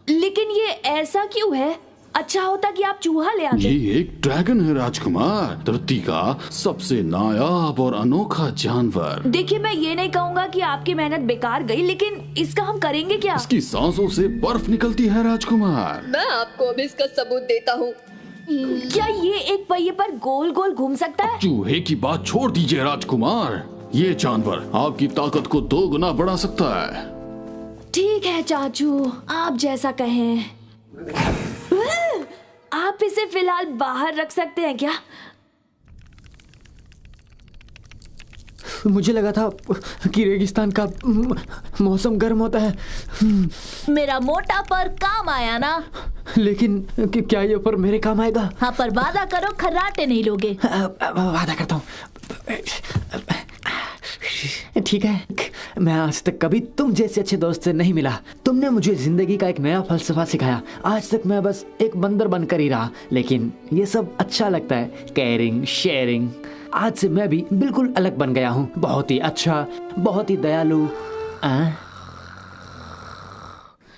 लेकिन ये ऐसा क्यों है? अच्छा होता कि आप चूहा ले आते। ये एक ड्रैगन है राजकुमार, धरती का सबसे नायाब और अनोखा जानवर। देखिए, मैं ये नहीं कहूँगा कि आपकी मेहनत बेकार गई, लेकिन इसका हम करेंगे क्या? इसकी सांसों से बर्फ निकलती है राजकुमार। मैं आपको अभी इसका सबूत देता हूँ। क्या ये एक पहिए पर गोल गोल घूम सकता है? चूहे की बात छोड़ दीजिए राजकुमार, ये जानवर आपकी ताकत को 2 गुना बढ़ा सकता है। ठीक है चाचू, आप जैसा कहें। आप इसे फिलहाल बाहर रख सकते हैं क्या? मुझे लगा था कि रेगिस्तान का मौसम गर्म होता है। मेरा मोटा पर काम आया ना। लेकिन क्या ये पर मेरे काम आएगा? हाँ, पर वादा करो खर्राटे नहीं लोगे। वादा करता हूँ। ठीक है, मैं आज तक कभी तुम जैसे अच्छे दोस्त से नहीं मिला। तुमने मुझे जिंदगी का एक नया फलसफा सिखाया। आज तक मैं बस एक बंदर बनकर ही रहा, लेकिन ये सब अच्छा लगता है, केयरिंग, शेयरिंग। आज से मैं भी बिल्कुल अलग बन गया हूँ, बहुत ही अच्छा, बहुत ही दयालु।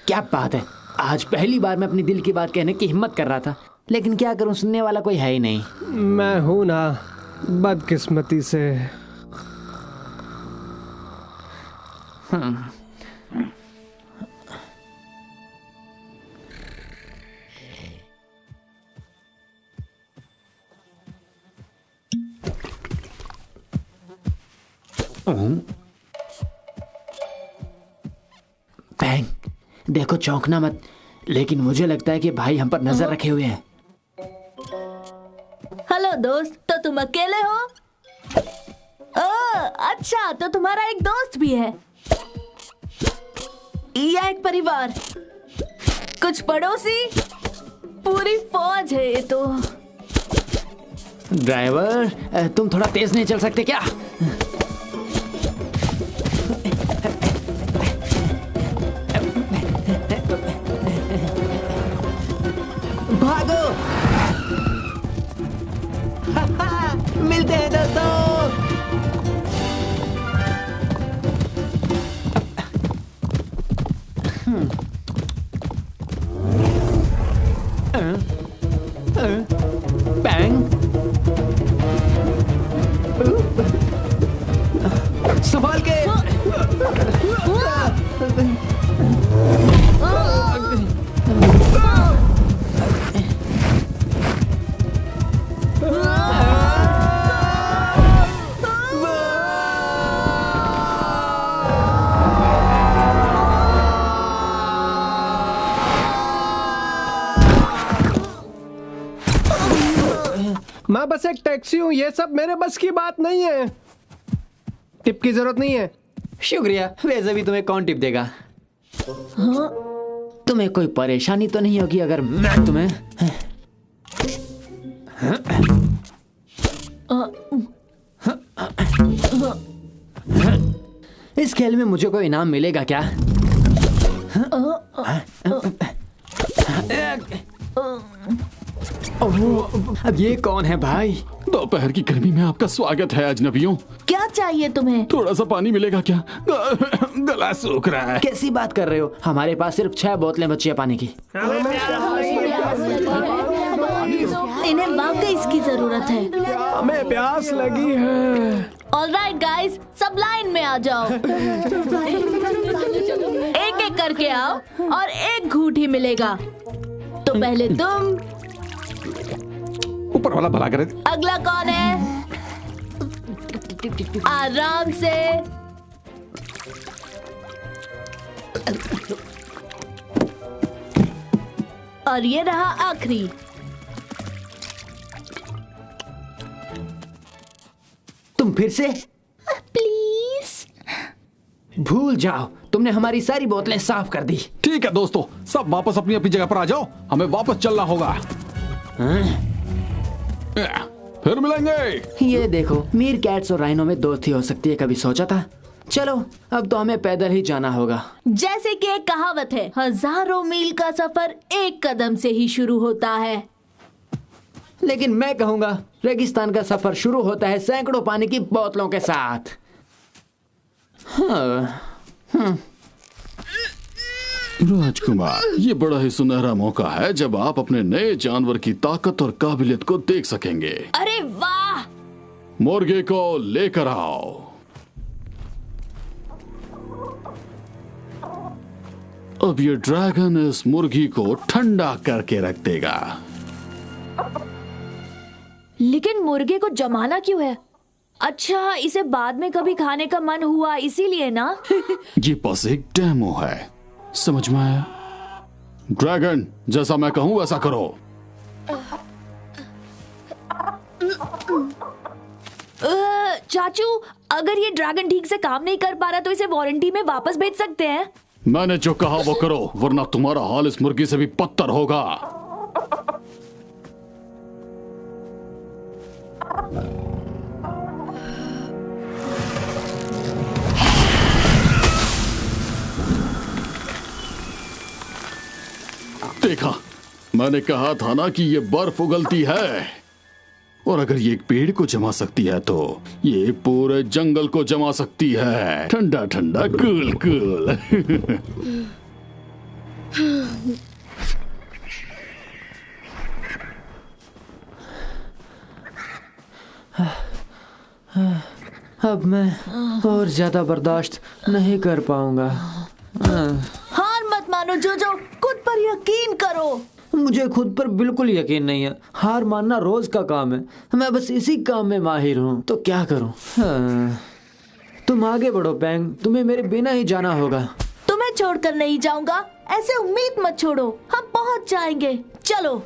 क्या बात है, आज पहली बार मैं अपनी दिल की बात कहने की हिम्मत कर रहा था, लेकिन क्या करूँ, सुनने वाला कोई है ही नहीं। मैं हूँ ना, बदकिस्मती से। बैंग, देखो चौंकना मत, लेकिन मुझे लगता है कि भाई हम पर नजर रखे हुए हैं। हेलो दोस्त, तो तुम अकेले हो? अच्छा, तो तुम्हारा एक दोस्त भी है या एक परिवार, कुछ पड़ोसी, पूरी फौज है ये तो। ड्राइवर, तुम थोड़ा तेज नहीं चल सकते क्या? भागो! मिलते हैं दोस्तों। बैंग, संभाल के। मैं बस एक टैक्सी हूँ, ये सब मेरे बस की बात नहीं है। टिप की जरूरत नहीं है। शुक्रिया। वैसे भी तुम्हें कौन टिप देगा? हाँ? तुम्हें कोई परेशानी तो नहीं होगी अगर मैं तुम्हें इस खेल में मुझे कोई इनाम मिलेगा क्या? अब ये कौन है भाई? दोपहर की गर्मी में आपका स्वागत है अजनबियों। क्या चाहिए तुम्हें? थोड़ा सा पानी मिलेगा क्या? गला सूख रहा है। कैसी बात कर रहे हो? हमारे पास सिर्फ 6 बोतलें बची है पानी की। इन्हें वाकई इसकी जरूरत है। हमें प्यास लगी है। ऑलराइट गाइस, सब लाइन में आ जाओ। एक एक करके आओ और एक घूंट ही मिलेगा। तो पहले तुम, ऊपर वाला भला करे। अगला कौन है? आराम से। और ये रहा आखिरी। तुम फिर से? प्लीज। भूल जाओ, तुमने हमारी सारी बोतलें साफ कर दी। ठीक है दोस्तों, सब वापस अपनी अपनी जगह पर आ जाओ, हमें वापस चलना होगा। फिर मिलेंगे। ये देखो, मीर कैट्स और राइनो में दोस्ती हो सकती है, कभी सोचा था? चलो अब तो हमें पैदल ही जाना होगा। जैसे कि एक कहावत है, 1000 मील का सफर एक कदम से ही शुरू होता है। लेकिन मैं कहूंगा रेगिस्तान का सफर शुरू होता है सैकड़ों पानी की बोतलों के साथ। राजकुमार, ये बड़ा ही सुनहरा मौका है जब आप अपने नए जानवर की ताकत और काबिलियत को देख सकेंगे। अरे वाह! मुर्गे को लेकर आओ। अब ये ड्रैगन इस मुर्गी को ठंडा करके रख देगा। लेकिन मुर्गे को जमाना क्यों है? अच्छा, इसे बाद में कभी खाने का मन हुआ इसीलिए ना? ये बस एक डेमो है, समझ में आया? ड्रैगन, जैसा मैं कहूं वैसा करो। चाचू, अगर ये ड्रैगन ठीक से काम नहीं कर पा रहा तो इसे वारंटी में वापस भेज सकते हैं। मैंने जो कहा वो करो, वरना तुम्हारा हाल इस मुर्गी से भी बदतर होगा। देखा, मैंने कहा था ना कि ये बर्फ उगलती है, और अगर ये एक पेड़ को जमा सकती है तो ये पूरे जंगल को जमा सकती है। ठंडा ठंडा, कूल कूल। अब मैं और ज्यादा बर्दाश्त नहीं कर पाऊंगा। हार मत मानो जोजो, खुद पर यकीन करो। मुझे खुद पर बिल्कुल यकीन नहीं है। हार मानना रोज का काम है, मैं बस इसी काम में माहिर हूँ, तो क्या करूँ। तुम आगे बढ़ो पैंग, तुम्हें मेरे बिना ही जाना होगा। तुम्हें छोड़कर नहीं जाऊंगा, ऐसे उम्मीद मत छोड़ो, हम पहुंच जाएंगे। चलो।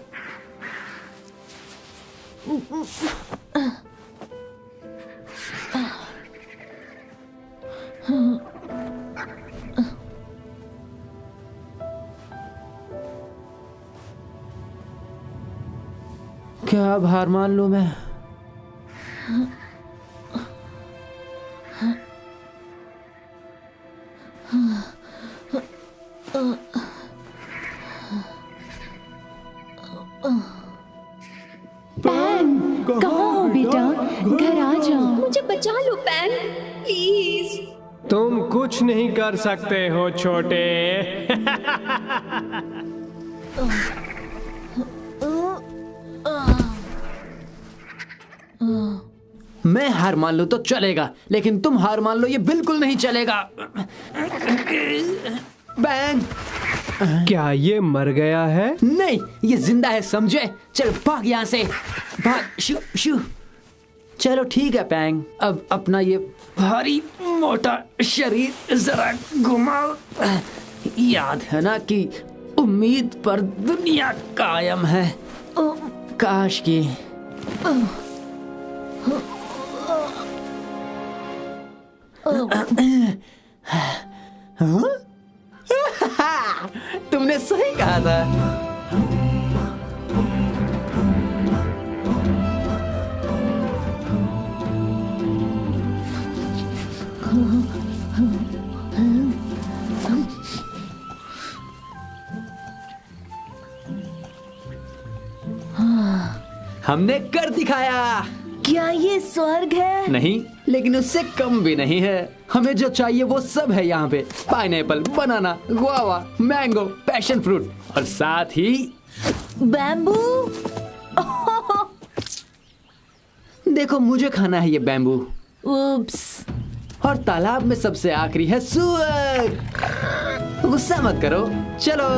क्या अब हार मान लूं मैं? कहाँ हो बेटा? घर आ जाओ। मुझे बचा लो पैन, प्लीज। तुम कुछ नहीं कर सकते हो छोटे। मैं हार मान लूं तो चलेगा, लेकिन तुम हार मान लो ये बिल्कुल नहीं चलेगा। बैंग! क्या ये मर गया है? नहीं, ये जिंदा है, समझे? चल भाग यहाँ से, भाग। शू शू। चलो ठीक है पैंग, अब अपना ये भारी मोटा शरीर जरा घुमाओ। याद है ना कि उम्मीद पर दुनिया कायम है। काश की तुमने सही कहा था। हमने कर दिखाया। क्या ये स्वर्ग है? नहीं, लेकिन उससे कम भी नहीं है। हमें जो चाहिए वो सब है यहाँ पे। पाइनएप्पल, बनाना, गुआवा, मैंगो, पैशन फ्रूट और साथ ही बैम्बू। देखो, मुझे खाना है ये बैम्बू। उप्स। और तालाब में सबसे आखिरी है सुअर। गुस्सा मत करो, चलो।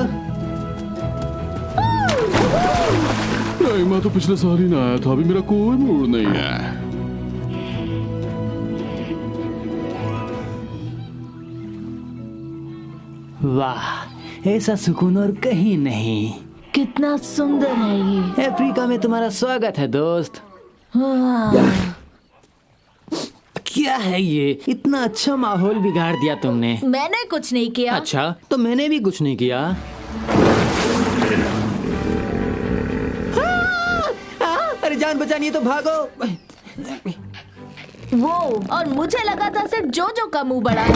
नहीं, मैं तो पिछले साल ही ना आया था, अभी मेरा कोई मूड नहीं है। वाह, ऐसा सुकून और कहीं नहीं। कितना सुंदर है ये। अफ्रीका में तुम्हारा स्वागत है दोस्त। क्या है ये? इतना अच्छा माहौल बिगाड़ दिया तुमने। मैंने कुछ नहीं किया। अच्छा, तो मैंने भी कुछ नहीं किया। अरे जान बचानी है तो भागो। वो, और मुझे लगा था सिर्फ जोजो का मुंह बड़ा है।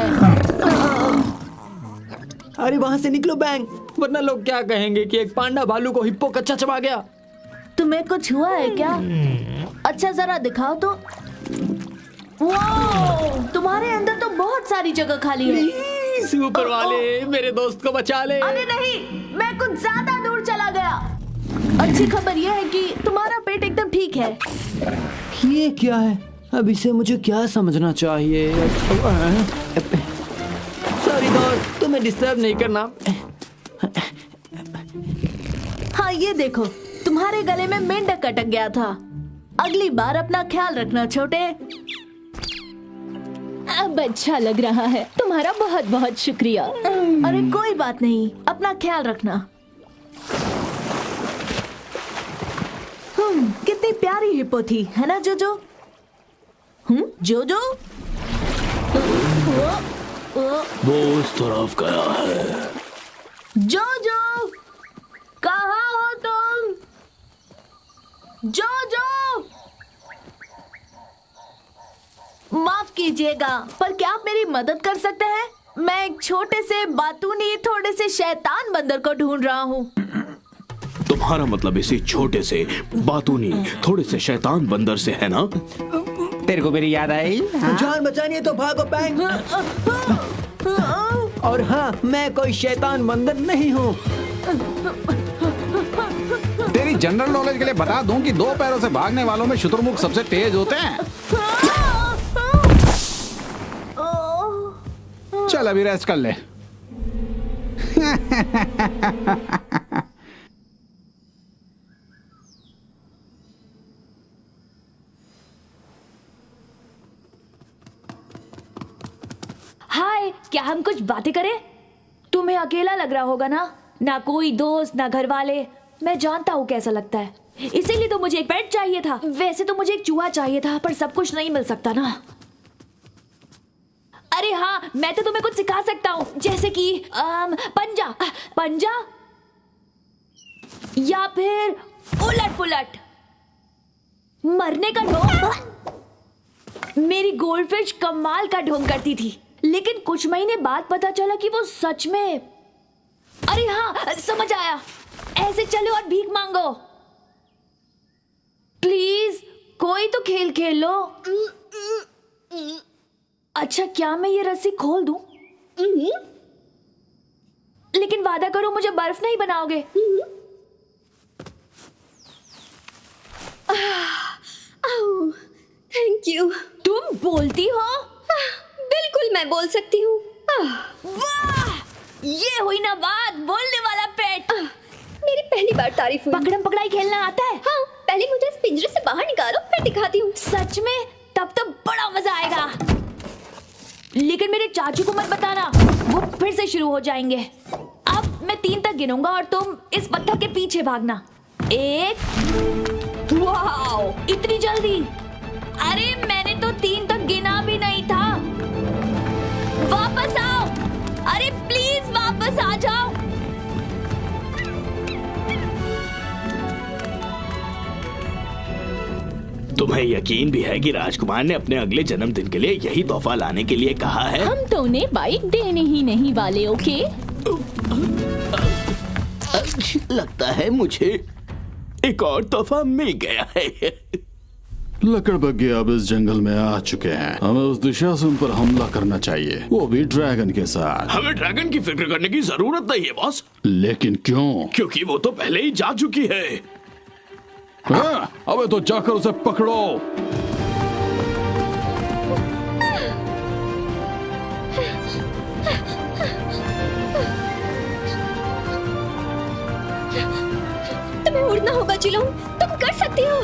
अरे वहाँ से निकलो बैंग, वरना लोग क्या कहेंगे कि एक पांडा भालू को हिप्पो कच्चा चबा गया। तुम्हें कुछ हुआ है क्या? अच्छा जरा दिखाओ तो। वो, तुम्हारे अंदर तो बहुत सारी जगह खाली है। ऊपर वाले मेरे दोस्त को बचा ले। अरे नहीं, मैं कुछ ज्यादा दूर चला गया। अच्छी खबर यह है कि तुम्हारा पेट एकदम ठीक है। ये क्या है? अब इसे मुझे क्या समझना चाहिए? सॉरी दोस्त, तुम्हें डिस्टर्ब नहीं करना। हाँ ये देखो, तुम्हारे गले में मेंढक अटक गया था। अगली बार अपना ख्याल रखना छोटे। अब अच्छा लग रहा है, तुम्हारा बहुत बहुत शुक्रिया। अरे कोई बात नहीं, अपना ख्याल रखना। कितनी प्यारी हिप्पो थी, है ना जोजो? जोजो? वो उस तरफ गया है। जोजो, कहाँ हो तुम? जोजो, माफ कीजिएगा, पर क्या आप मेरी मदद कर सकते हैं? मैं एक छोटे से बातूनी थोड़े से शैतान बंदर को ढूंढ रहा हूँ। तुम्हारा मतलब इसी छोटे से बातूनी थोड़े से शैतान बंदर से है ना? तेरे को मेरी याद आई? जान बचानी है तो भागो बैंग। और हाँ, मैं कोई शैतान बंदर नहीं हूँ। तेरी जनरल नॉलेज के लिए बता दूं कि 2 पैरों से भागने वालों में शुतुरमुर्ग सबसे तेज होते हैं। चल अभी रेस्ट कर ले। हाय, क्या हम कुछ बातें करें? तुम्हें अकेला लग रहा होगा ना कोई दोस्त, ना घर वाले। मैं जानता हूँ कैसा लगता है, इसीलिए तो मुझे एक पेट चाहिए था। वैसे तो मुझे एक चूहा चाहिए था, पर सब कुछ नहीं मिल सकता ना। अरे हाँ, मैं तो तुम्हें कुछ सिखा सकता हूँ, जैसे कि पंजा या फिर उलट पुलट, मरने का ढोंग। मेरी गोल्डफिश कमाल का ढोंग करती थी, लेकिन कुछ महीने बाद पता चला कि वो सच में। अरे हाँ, समझ आया। ऐसे चलो और भीख मांगो। प्लीज कोई तो खेल खेल लो। अच्छा, क्या मैं ये रस्सी खोल दूं? लेकिन वादा करो मुझे बर्फ नहीं बनाओगे। Thank you. तुम बोलती हो? बिल्कुल मैं बोल सकती हूँ। वाह, ये हुई ना बात, बोलने वाला पेट। मेरी पहली बार तारीफ हुई। पकड़म पकड़ाई खेलना आता है? हाँ, पहले मुझे इस पिंजरे से बाहर निकालो, फिर दिखाती हूँ। सच में? तब तो बड़ा मजा आएगा। लेकिन मेरे चाचू को मत बताना, वो फिर से शुरू हो जाएंगे। अब मैं 3 तक गिनूंगा और तुम इस पत्थर के पीछे भागना। 1। वाओ, इतनी जल्दी! अरे मैंने तो 3 तक गिना भी नहीं था। वापस आओ, अरे प्लीज वापस आ जाओ। तुम्हें यकीन भी है कि राजकुमार ने अपने अगले जन्मदिन के लिए यही तोहफा लाने के लिए कहा है? हम तो उन्हें बाइक देने ही नहीं वाले। ओके, लगता है मुझे एक और तोहफा मिल गया है। लकड़बग्घे अब इस जंगल में आ चुके हैं। हमें उस दिशा से उन पर हमला करना चाहिए, वो भी ड्रैगन के साथ। हमें ड्रैगन की फिक्र करने की जरूरत नहीं है बॉस। लेकिन क्यों? क्योंकि वो तो पहले ही जा चुकी है। हाँ, अबे तो जाकर उसे पकड़ो। तुम्हें उड़ना होगा चिलोंग, तुम कर सकती हो।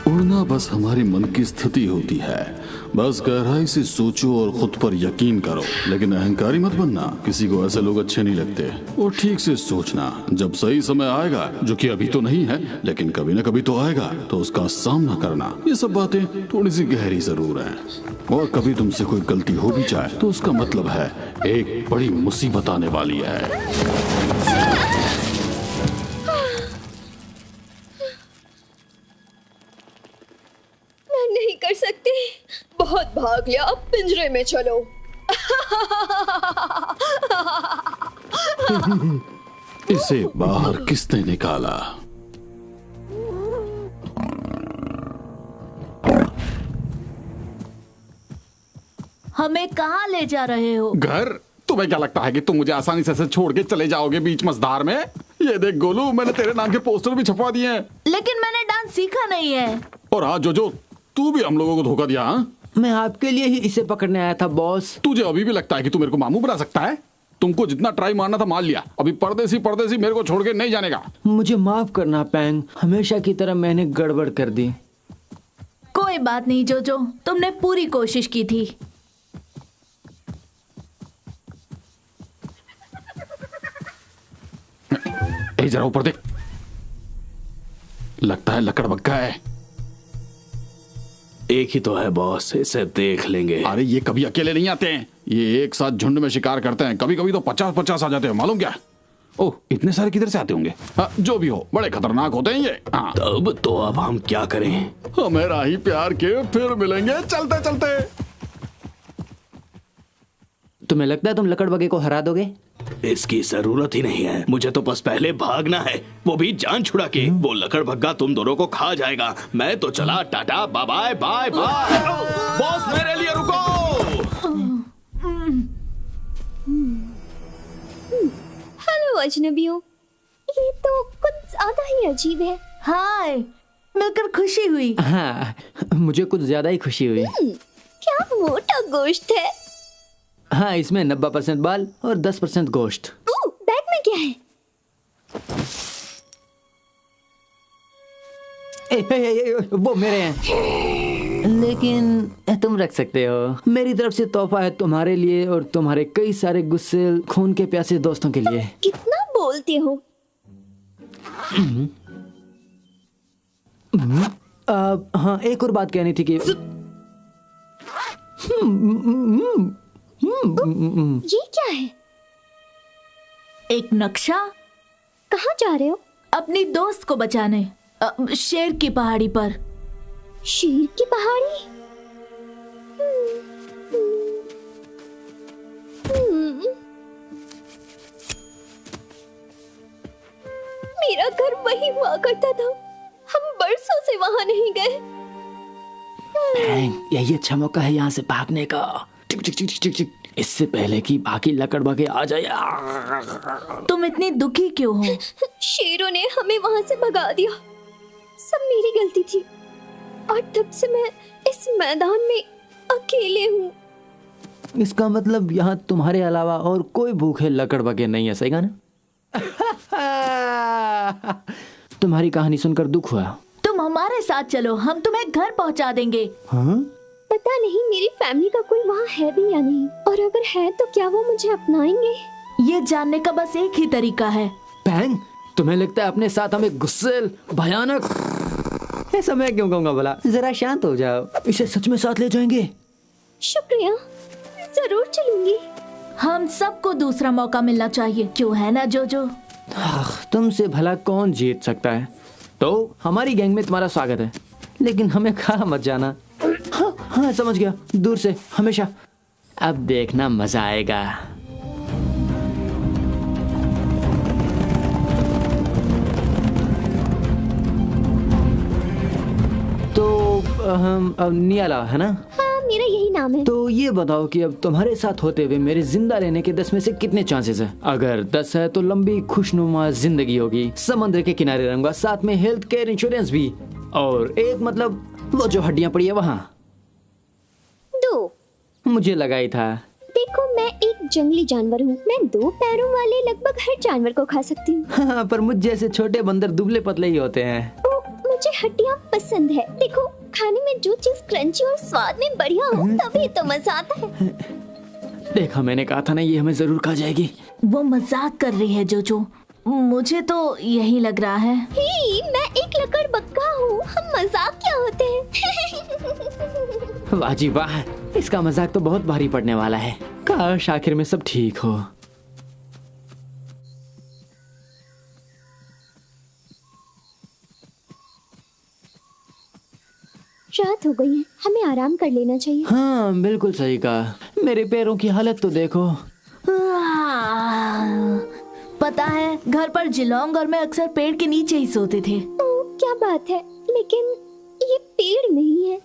उड़ना बस हमारी मन की स्थिति होती है। बस गहराई से सोचो और खुद पर यकीन करो, लेकिन अहंकारी मत बनना। किसी को ऐसे लोग अच्छे नहीं लगते। और ठीक से सोचना, जब सही समय आएगा, जो कि अभी तो नहीं है लेकिन कभी ना कभी तो आएगा, तो उसका सामना करना। ये सब बातें थोड़ी सी गहरी जरूर हैं। और कभी तुमसे कोई गलती हो भी जाए तो उसका मतलब है एक बड़ी मुसीबत आने वाली है। कर सकती। बहुत भाग लिया, अब पिंजरे में चलो। इसे बाहर किसने निकाला? हमें कहाँ ले जा रहे हो? घर? तुम्हें क्या लगता है कि तुम मुझे आसानी से ऐसे छोड़ के चले जाओगे बीच मझधार में? ये देख गोलू, मैंने तेरे नाम के पोस्टर भी छपवा दिए हैं। लेकिन मैंने डांस सीखा नहीं है। और हाँ जोजो, तू भी हम लोगों को धोखा दिया। हाँ, मैं आपके लिए ही इसे पकड़ने आया था बॉस। तुझे अभी भी लगता है कि तू मेरे को मामू बना सकता है? तुमको जितना ट्राई मारना था मार लिया। अभी परदेसी परदेसी मेरे को छोड़ के नहीं जानेगा। मुझे माफ करना पैंग, हमेशा की तरह मैंने गड़बड़ कर दी। कोई बात नहीं जोजो, तुमने पूरी कोशिश की थी। जरा ऊपर देख, लगता है लकड़ बग्गा है। एक ही तो है बॉस, इसे देख लेंगे। अरे ये कभी अकेले नहीं आते हैं, ये एक साथ झुंड में शिकार करते हैं। कभी कभी तो 50-50 आ जाते हैं, मालूम क्या? ओह, इतने सारे किधर से आते होंगे? हाँ, जो भी हो, बड़े खतरनाक होते हैं ये। हाँ। तब तो अब हम क्या करें? हमें राही प्यार के फिर मिलेंगे चलते चलते। तुम्हें लगता है तुम लकड़ बगे को हरा दोगे? इसकी जरूरत ही नहीं है, मुझे तो बस पहले भागना है, वो भी जान छुड़ा के। वो लकड़ भग्गा तुम दोनों को खा जाएगा। मैं तो चला, tata bye bye bye bye. Boss मेरे लिए रुको। हेलो अजनबियों, ये तो कुछ ज्यादा ही अजीब है। हाय, मिलकर खुशी हुई। हाँ, मुझे कुछ ज्यादा ही खुशी हुई। क्या मोटा गोश्त है। हाँ, इसमें 90% बाल और 10% गोश्त। बैग में क्या है? वो मेरे हैं, लेकिन तुम रख सकते हो। मेरी तरफ से तोहफा है तुम्हारे लिए और तुम्हारे कई सारे गुस्से खून के प्यासे दोस्तों के लिए। कितना बोलते हो? हाँ, एक और बात कहनी थी कि ये क्या है? एक नक्शा। कहाँ जा रहे हो? अपनी दोस्त को बचाने, शेर की पहाड़ी पर। शेर की पहाड़ी? मेरा घर वही हुआ करता था, हम बरसों से वहां नहीं गए। यही अच्छा मौका है यहाँ से भागने का। टिक टिक टिक टिक टिक, इससे पहले कि बाकी लकड़ बगे आ जाए। तुम इतनी दुखी क्यों हो? शेरों ने हमें वहां से भगा दिया, सब मेरी गलती थी और तब से मैं इस मैदान में अकेले हूँ। इसका मतलब यहाँ तुम्हारे अलावा और कोई भूखे लकड़ बगे नहीं है, सही ना? तुम्हारी कहानी सुनकर दुख हुआ। तुम हमारे साथ चलो, हम तुम्हें घर पहुँचा देंगे। हाँ? पता नहीं मेरी फैमिली का कोई वहाँ है भी या नहीं, और अगर है तो क्या वो मुझे अपनाएंगे? ये जानने का बस एक ही तरीका है। पैंग, तुम्हें लगता है अपने साथ हमें गुस्सेल, भयानक? ऐसा मैं क्यों कहूँगा भला? जरा शांत हो जाओ, इसे सच में साथ ले जाएंगे। शुक्रिया, जरूर चलूंगी। हम सबको दूसरा मौका मिलना चाहिए, क्यों है ना जोजो? तुमसे भला कौन जीत सकता है? तो हमारी गैंग में तुम्हारा स्वागत है, लेकिन हमें खा मत जाना। हाँ हाँ, समझ गया, दूर से हमेशा। अब देखना मजा आएगा। तो हम नियाला है ना? हाँ, मेरा यही नाम है। तो ये बताओ कि अब तुम्हारे साथ होते हुए मेरे जिंदा रहने के 10 में से कितने चांसेस है? अगर 10 है तो लंबी खुशनुमा जिंदगी होगी, समुद्र के किनारे रहूंगा, साथ में हेल्थ केयर इंश्योरेंस भी, और 1 मतलब वो जो हड्डियां पड़ी है वहाँ। 2 मुझे लगा ही था। देखो, मैं एक जंगली जानवर हूँ, मैं 2 पैरों वाले लगभग हर जानवर को खा सकती हूँ। हाँ, पर मुझ जैसे छोटे बंदर दुबले पतले ही होते हैं। मुझे हड्डियाँ पसंद है। देखो, खाने में जो चीज क्रंची और स्वाद में बढ़िया हो तभी तो मजा आता है। देखा, मैंने कहा था ना, ये हमें जरूर खा जाएगी। वो मजाक कर रही है जोजो, मुझे तो यही लग रहा है। ही, मैं एक लकड़ बग्गा हूँ, हम मजाक क्या होते हैं? वाह जी वाह, इसका मजाक तो बहुत भारी पड़ने वाला है। काश आखिर में सब ठीक हो। रात रात हो गई है, हमें आराम कर लेना चाहिए। हाँ बिल्कुल सही कहा। मेरे पैरों की हालत तो देखो। पता है, घर पर जिलोंग और मैं अक्सर पेड़ के नीचे ही सोते थे। क्या बात है, लेकिन ये पेड़ नहीं है।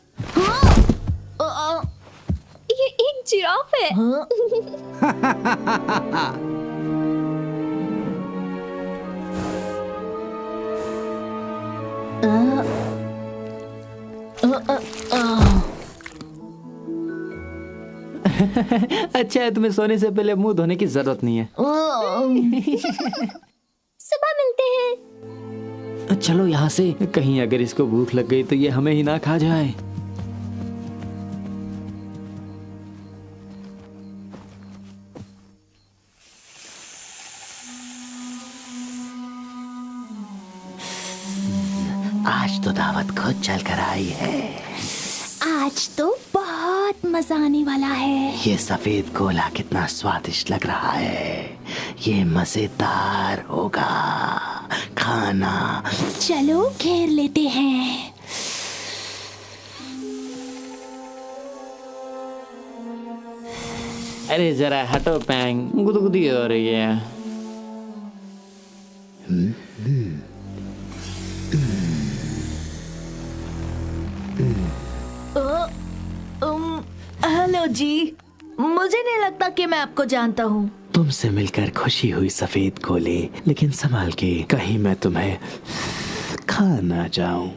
ये एक जिराफ है। अच्छा है, तुम्हें सोने से पहले मुंह धोने की जरूरत नहीं है। सुबह मिलते हैं। चलो यहाँ से, कहीं अगर इसको भूख लग गई तो ये हमें ही ना खा जाए। आज तो दावत खुद चल कर आई है। आज तो बहुत मजा आने वाला है। ये सफेद गोला कितना स्वादिष्ट लग रहा है। ये मजेदार होगा खाना। चलो घेर लेते हैं। अरे जरा हटो पैंग, गुदगुदी हो रही है। हेलो जी, मुझे नहीं लगता कि मैं आपको जानता हूँ। तुमसे मिलकर खुशी हुई सफेद गोले, लेकिन संभाल के, कहीं मैं तुम्हें खा ना जाऊं।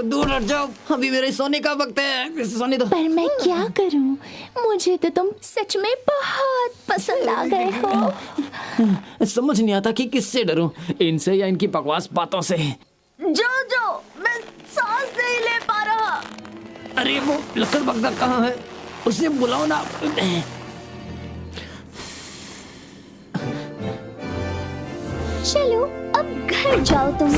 दूर हट जाओ, अभी मेरे सोने का वक्त है। सोने दो। पर मैं क्या करूं? मुझे तो तुम सच में बहुत पसंद आ गए हो। समझ नहीं आता कि किससे डरूं, इनसे या इनकी बकवास बातों से। जो मैं सांस नहीं ले पा रहा। अरे वो लकड़बग्गा कहाँ है? उसे बुलाओ ना। चलो अब घर जाओ तुम।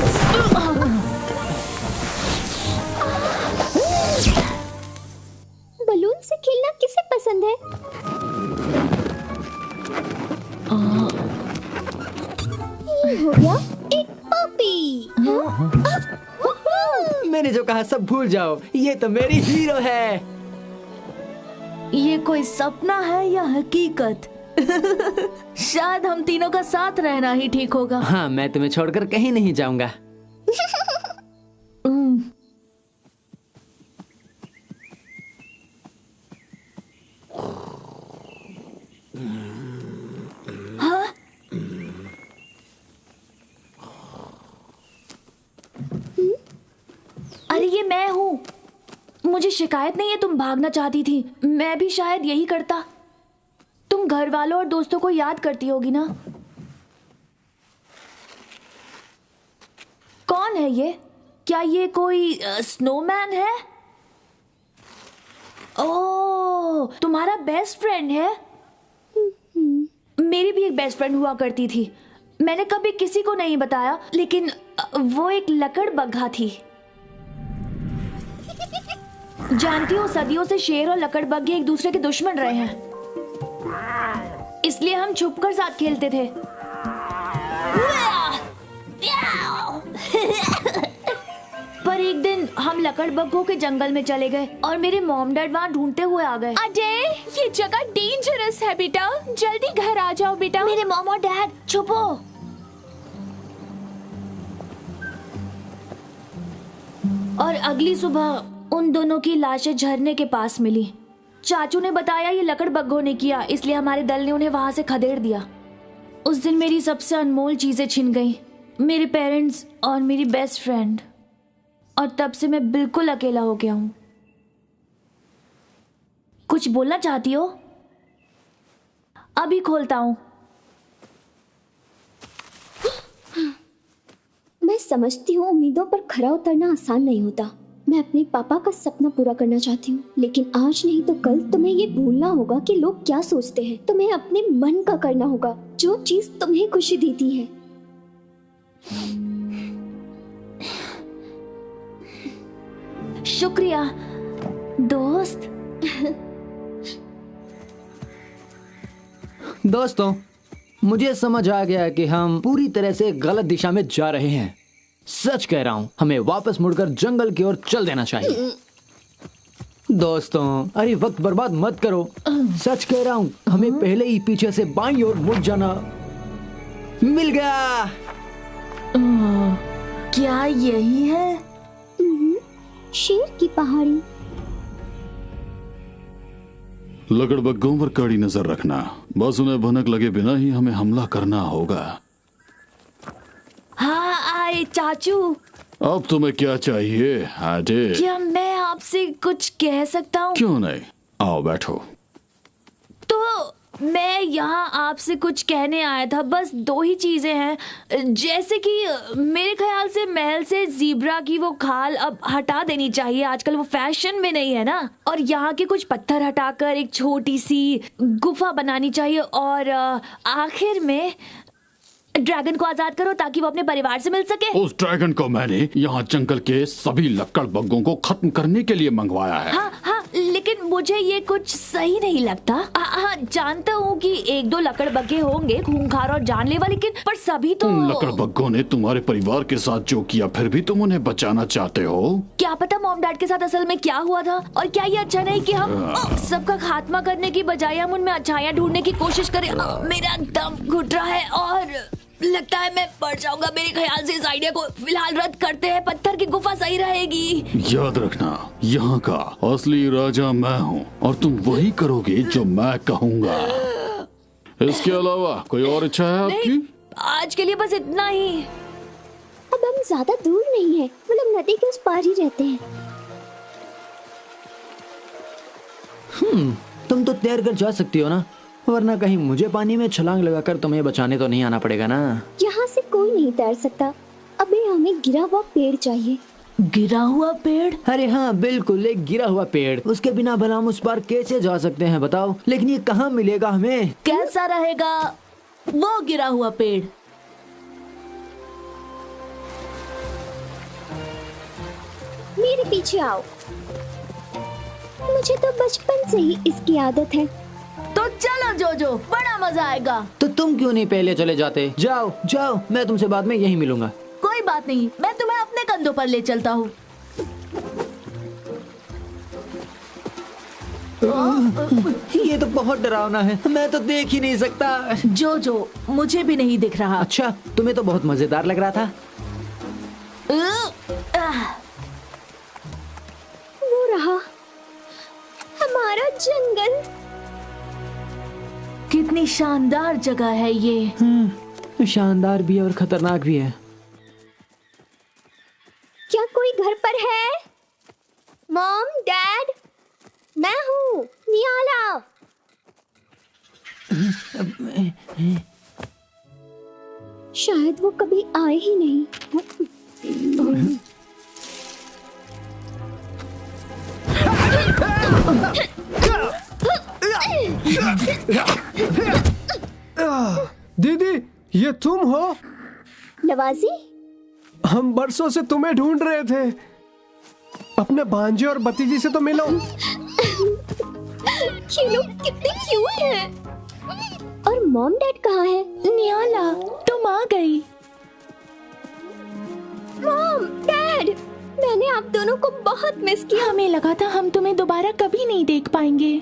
बलून से खेलना किसे पसंद है? ये हो गया एक पपी। मैंने जो कहा सब भूल जाओ, ये तो मेरी हीरो है। ये कोई सपना है या हकीकत? शायद हम तीनों का साथ रहना ही ठीक होगा। हाँ, मैं तुम्हें छोड़कर कहीं नहीं जाऊंगा। अरे ये मैं हूँ। मुझे शिकायत नहीं है तुम भागना चाहती थी, मैं भी शायद यही करता। तुम घर वालों और दोस्तों को याद करती होगी ना। कौन है ये? क्या ये कोई स्नोमैन है? ओह, तुम्हारा बेस्ट फ्रेंड है? मेरी भी एक बेस्ट फ्रेंड हुआ करती थी। मैंने कभी किसी को नहीं बताया, लेकिन वो एक लकड़बग्घा थी। जानती हो, सदियों से शेर और लकड़बग्घे एक दूसरे के दुश्मन रहे हैं, इसलिए हम छुपकर साथ खेलते थे। पर एक दिन हम लकड़बग्घों के जंगल में चले गए और मेरे मॉम डैड वहाँ ढूंढते हुए आ गए। अजय, ये जगह डेंजरस है बेटा, जल्दी घर आ जाओ बेटा। मेरे मॉम और डैड, छुपो। और अगली सुबह उन दोनों की लाशें झरने के पास मिली। चाचू ने बताया ये लकड़बग्घों ने किया, इसलिए हमारे दल ने उन्हें वहां से खदेड़ दिया। उस दिन मेरी सबसे अनमोल चीजें छिन गई, मेरे पेरेंट्स और मेरी बेस्ट फ्रेंड। और तब से मैं बिल्कुल अकेला हो गया हूँ। कुछ बोलना चाहती हो? अभी खोलता हूँ। मैं समझती हूँ उम्मीदों पर खरा उतरना आसान नहीं होता। मैं अपने पापा का सपना पूरा करना चाहती हूँ, लेकिन आज नहीं तो कल तुम्हें ये भूलना होगा कि लोग क्या सोचते हैं। तुम्हें अपने मन का करना होगा, जो चीज तुम्हें खुशी देती है। शुक्रिया दोस्त। दोस्तों, मुझे समझ आ गया कि हम पूरी तरह से गलत दिशा में जा रहे हैं। सच कह रहा हूँ, हमें वापस मुड़कर जंगल की ओर चल देना चाहिए। दोस्तों, अरे वक्त बर्बाद मत करो। सच कह रहा हूँ, हमें पहले ही पीछे से बाईं ओर मुड़ जाना। मिल गया। क्या यही है? शेर की पहाड़ी। लकड़बग्गों पर कड़ी नजर रखना, बस उन्हें भनक लगे बिना ही हमें हमला करना होगा। हाँ आए चाचू। अब तुम्हें क्या चाहिए हाडे? क्या मैं आपसे कुछ कह सकता हूँ? क्यों नहीं, आओ बैठो। तो मैं यहाँ आपसे कुछ कहने आया था, बस 2 ही चीजें हैं। जैसे कि मेरे ख्याल से महल से ज़ीब्रा की वो खाल अब हटा देनी चाहिए, आजकल वो फैशन में नहीं है ना। और यहाँ के कुछ पत्थर हटाकर एक छोटी सी गुफा बनानी चाहिए। और आखिर में ड्रैगन को आजाद करो ताकि वो अपने परिवार से मिल सके। उस ड्रैगन को मैंने यहाँ जंगल के सभी लकड़बग्गों को खत्म करने के लिए मंगवाया है। हाँ, लेकिन मुझे ये कुछ सही नहीं लगता। हाँ, जानता हूँ कि 1-2 लकड़बग्गे होंगे खूंखार और जानलेवा, लेकिन पर सभी तो। उन लकड़बग्गों ने तुम्हारे परिवार के साथ जो किया, फिर भी तुम उन्हें बचाना चाहते हो? क्या पता मॉम डैड के साथ असल में क्या हुआ था। और क्या ये अच्छा नहीं कि हम सबका खात्मा करने की बजाय हम उनमें अच्छाइयाँ ढूंढने की कोशिश करें। मेरा दम घुट रहा है और लगता है मैं पड़ जाऊंगा। मेरे ख्याल से इस आइडिया को फिलहाल रद्द करते हैं। पत्थर की गुफा सही रहेगी। याद रखना, यहाँ का असली राजा मैं हूँ और तुम वही करोगे जो मैं कहूँगा। इसके अलावा कोई और इच्छा है आपकी? आज के लिए बस इतना ही। अब हम ज्यादा दूर नहीं है, वो लोग नदी के उस पार ही रहते हैं। तुम तो तैर कर जा सकती हो ना, वरना कहीं मुझे पानी में छलांग लगाकर तुम्हें बचाने तो नहीं आना पड़ेगा ना। यहाँ से कोई नहीं तैर सकता। अबे हमें गिरा हुआ पेड़ चाहिए। गिरा हुआ पेड़? अरे हाँ बिल्कुल, एक गिरा हुआ पेड़। उसके बिना भला हम उस पार कैसे जा सकते हैं बताओ? लेकिन ये कहाँ मिलेगा हमें? कैसा रहेगा वो गिरा हुआ पेड़? मेरे पीछे आओ। मुझे तो बचपन से ही इसकी आदत है। तो चलो जोजो, बड़ा मजा आएगा। तो तुम क्यों नहीं पहले चले जाते? जाओ जाओ, मैं तुमसे बाद में यहीं मिलूंगा। कोई बात नहीं, मैं तुम्हें अपने कंधों पर ले चलता हूँ। ये तो बहुत डरावना है, मैं तो देख ही नहीं सकता। जोजो, मुझे भी नहीं दिख रहा। अच्छा, तुम्हें तो बहुत मजेदार लग रहा था। वो रहा हमारा जंगल। कितनी शानदार जगह है ये। शानदार भी है और खतरनाक भी है। क्या कोई घर पर है? मॉम, डैड, मैं हूँ नियाला। शायद वो कभी आए ही नहीं। दीदी, ये तुम हो? नवाजी, हम बरसों से तुम्हें ढूंढ रहे थे। अपने भांजे और भतीजी से तो मिलो। ये लोग कितने क्यूट हैं। और मॉम डैड कहाँ है? नियाला, तुम आ गई। मॉम, डैड, मैंने आप दोनों को बहुत मिस किया। हमें लगा था हम तुम्हें दोबारा कभी नहीं देख पाएंगे।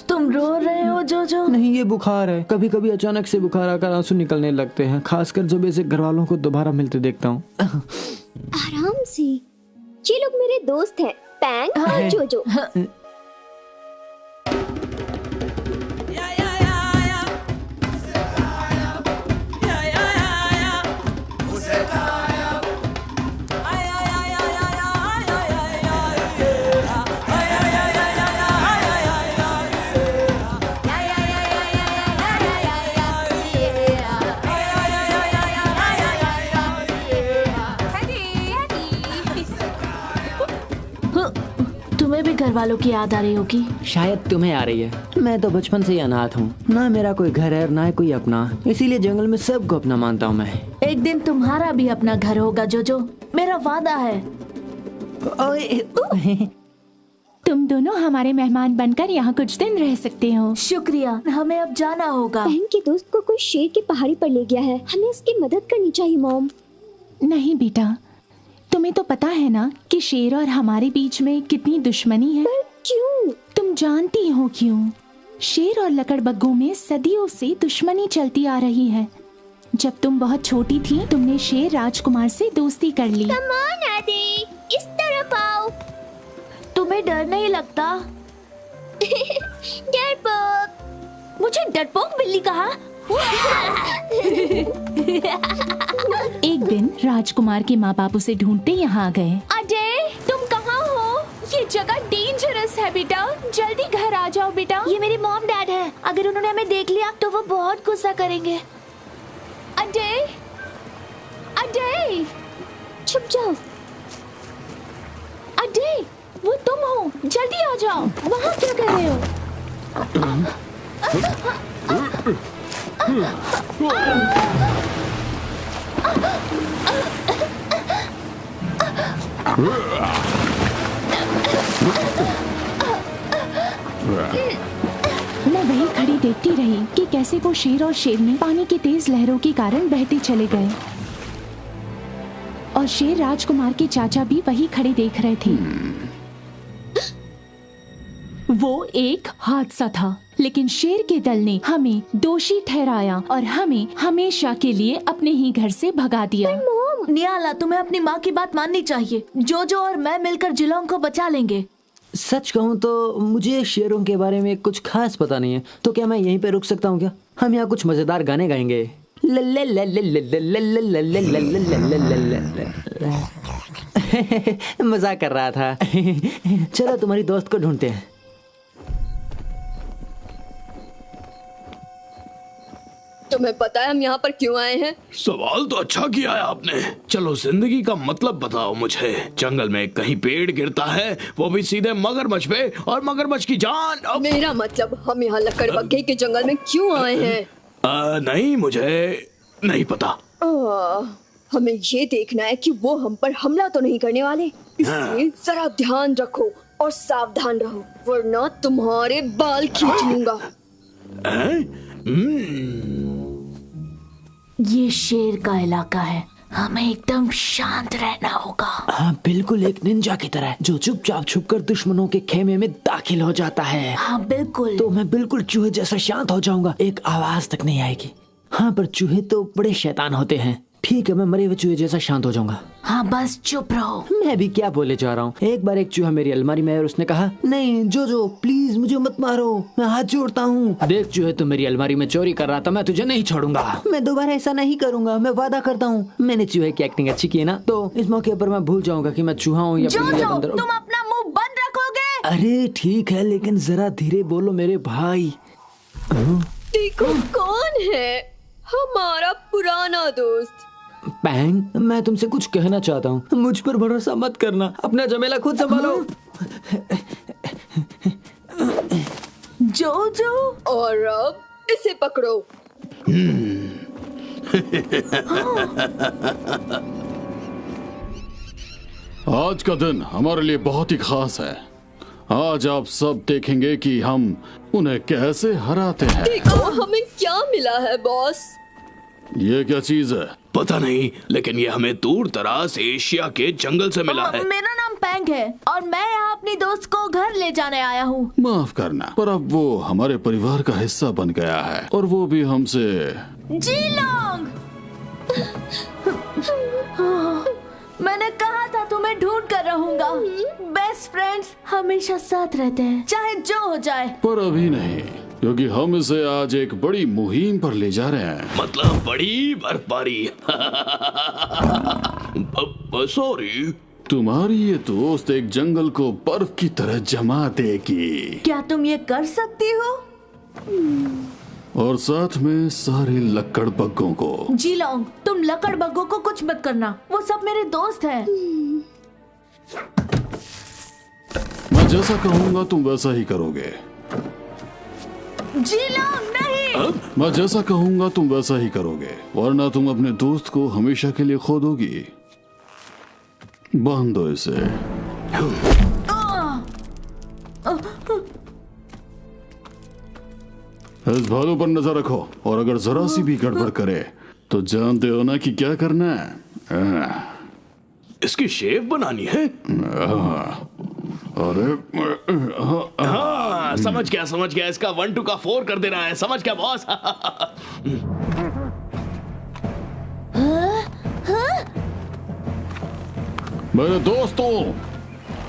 तुम रो रहे हो जोजो? नहीं, ये बुखार है। कभी कभी अचानक से बुखार आकर आंसू निकलने लगते हैं, खासकर जब ऐसे घर वालों को दोबारा मिलते देखता हूँ। आराम से, ये लोग मेरे दोस्त हैं, पैंग और जोजो। तुम्हें भी घर वालों की याद आ रही होगी। शायद तुम्हें आ रही है। मैं तो बचपन से ही अनाथ हूँ, ना मेरा कोई घर है ना कोई अपना, इसीलिए जंगल में सबको अपना मानता हूँ मैं। एक दिन तुम्हारा भी अपना घर होगा जोजो, मेरा वादा है। तुम दोनों हमारे मेहमान बनकर यहाँ कुछ दिन रह सकते हो। शुक्रिया, हमें अब जाना होगा। बहन के दोस्त को कोई शेर की पहाड़ी पर ले गया है, हमें उसकी मदद करनी चाहिए मॉम। नहीं बेटा, तुम्हें तो पता है ना कि शेर और हमारे बीच में कितनी दुश्मनी है। पर क्यों? तुम जानती हो क्यों? शेर और लकड़बग्गों में सदियों से दुश्मनी चलती आ रही है। जब तुम बहुत छोटी थी तुमने शेर राजकुमार से दोस्ती कर ली। कम ऑन आदि, इस तरफ आओ। तुम्हें डर नहीं लगता? डरपोक। मुझे डरपोक बिल्ली कहा? एक दिन राजकुमार के माँ बाप उसे ढूंढते यहाँ आ गए। अजय, तुम कहाँ हो? ये जगह डेंजरस है बेटा, जल्दी घर आ जाओ बेटा। ये मेरे मॉम डैड है, अगर उन्होंने हमें देख लिया तो वो बहुत गुस्सा करेंगे। अजय, अजय, छुप जाओ। अजय, वो तुम हो, जल्दी आ जाओ। वहाँ क्या कर रहे हो? मैं वही खड़ी देखती रही कि कैसे वो शेर और शेरनी पानी की तेज लहरों के कारण बहते चले गए और शेर राजकुमार के चाचा भी वही खड़े देख रहे थे। वो एक हादसा था, लेकिन शेर के दल ने हमें दोषी ठहराया और हमें हमेशा के लिए अपने ही घर से भगा दिया। नियाला, तुम्हें अपनी माँ की बात माननी चाहिए। जोजो और मैं मिलकर जिलोंग को बचा लेंगे। सच कहूँ तो मुझे शेरों के बारे में कुछ खास पता नहीं है, तो क्या मैं यहीं पे रुक सकता हूँ क्या? हम यहाँ कुछ मजेदार गाने गाएंगे। मजाक कर रहा था। चलो तुम्हारी दोस्त को ढूंढते हैं। तुम्हें पता है हम यहाँ पर क्यों आए हैं? सवाल तो अच्छा किया है आपने। चलो जिंदगी का मतलब बताओ मुझे। जंगल में कहीं पेड़ गिरता है, वो भी सीधे मगरमच्छ पे, और मगरमच्छ की जान। मेरा मतलब हम यहाँ लकड़बग्गे के जंगल में क्यों आए हैं? नहीं, मुझे नहीं पता। हमें ये देखना है कि वो हम पर हमला तो नहीं करने वाले, इसलिए जरा ध्यान रखो और सावधान रहो, वरना तुम्हारे बाल खींच लूंगा। ये शेर का इलाका है, हमें एकदम शांत रहना होगा। हाँ बिल्कुल, एक निंजा की तरह जो चुपचाप छुपकर दुश्मनों के खेमे में दाखिल हो जाता है। हाँ बिल्कुल। तो मैं बिल्कुल चूहे जैसा शांत हो जाऊंगा, एक आवाज तक नहीं आएगी। हाँ पर चूहे तो बड़े शैतान होते हैं। ठीक है, मैं मरे हुए चूहे जैसा शांत हो जाऊंगा। हाँ बस चुप रहो। मैं भी क्या बोले जा रहा हूँ। एक बार एक चूहा मेरी अलमारी में है और उसने कहा, नहीं जोजो प्लीज मुझे मत मारो, मैं हाथ जोड़ता हूँ। देख चूहे, तू मेरी अलमारी में चोरी कर रहा था, मैं तुझे नहीं छोड़ूंगा। मैं दोबारा ऐसा नहीं करूंगा, मैं वादा करता हूँ। मैंने चूहे की एक्टिंग अच्छी की है ना, तो इस मौके पर मैं भूल जाऊंगा कि मैं चूहा हूँ या बंदर। तुम अपना मुंह बंद रखोगे? अरे ठीक है, लेकिन जरा धीरे बोलो मेरे भाई। देखो कौन है, हमारा पुराना दोस्त। पैंग, मैं तुमसे कुछ कहना चाहता हूँ। मुझ पर भरोसा मत करना, अपना झमेला खुद संभालो। जोजो, और अब इसे पकड़ो। आज का दिन हमारे लिए बहुत ही खास है। आज आप सब देखेंगे कि हम उन्हें कैसे हराते हैं। देखो हमें क्या मिला है बॉस। ये क्या चीज है? पता नहीं, लेकिन ये हमें दूर दराज एशिया के जंगल से मिला है। मेरा नाम पैंग है और मैं यहाँ अपनी दोस्त को घर ले जाने आया हूँ। माफ करना, पर अब वो हमारे परिवार का हिस्सा बन गया है, और वो भी हमसे। जिलोंग, मैंने कहा था तुम्हें ढूंढ कर रहूंगा। बेस्ट फ्रेंड्स हमेशा साथ रहते हैं, चाहे जो हो जाए। पर अभी नहीं, क्योंकि हम इसे आज एक बड़ी मुहिम पर ले जा रहे हैं। मतलब बड़ी बर्फबारी। सॉरी। तुम्हारी ये दोस्त एक जंगल को बर्फ की तरह जमा देगी। क्या तुम ये कर सकती हो? और साथ में सारे लकड़बग्गों को। जिलोंग, तुम लकड़बग्गों को कुछ मत करना, वो सब मेरे दोस्त हैं। मैं जैसा कहूँगा तुम वैसा ही करोगे। जिलोंग नहीं। मैं जैसा कहूँगा तुम वैसा ही करोगे, वरना तुम अपने दोस्त को हमेशा के लिए खो दोगी। बांध दो इसे। इस भालू पर नजर रखो और अगर जरा सी भी गड़बड़ करे तो जानते हो ना कि क्या करना है। इसकी शेव बनानी है। अरे हाँ, समझ गया इसका 1 2 का 4 कर देना है। समझ गया बॉस। मेरे दोस्तों,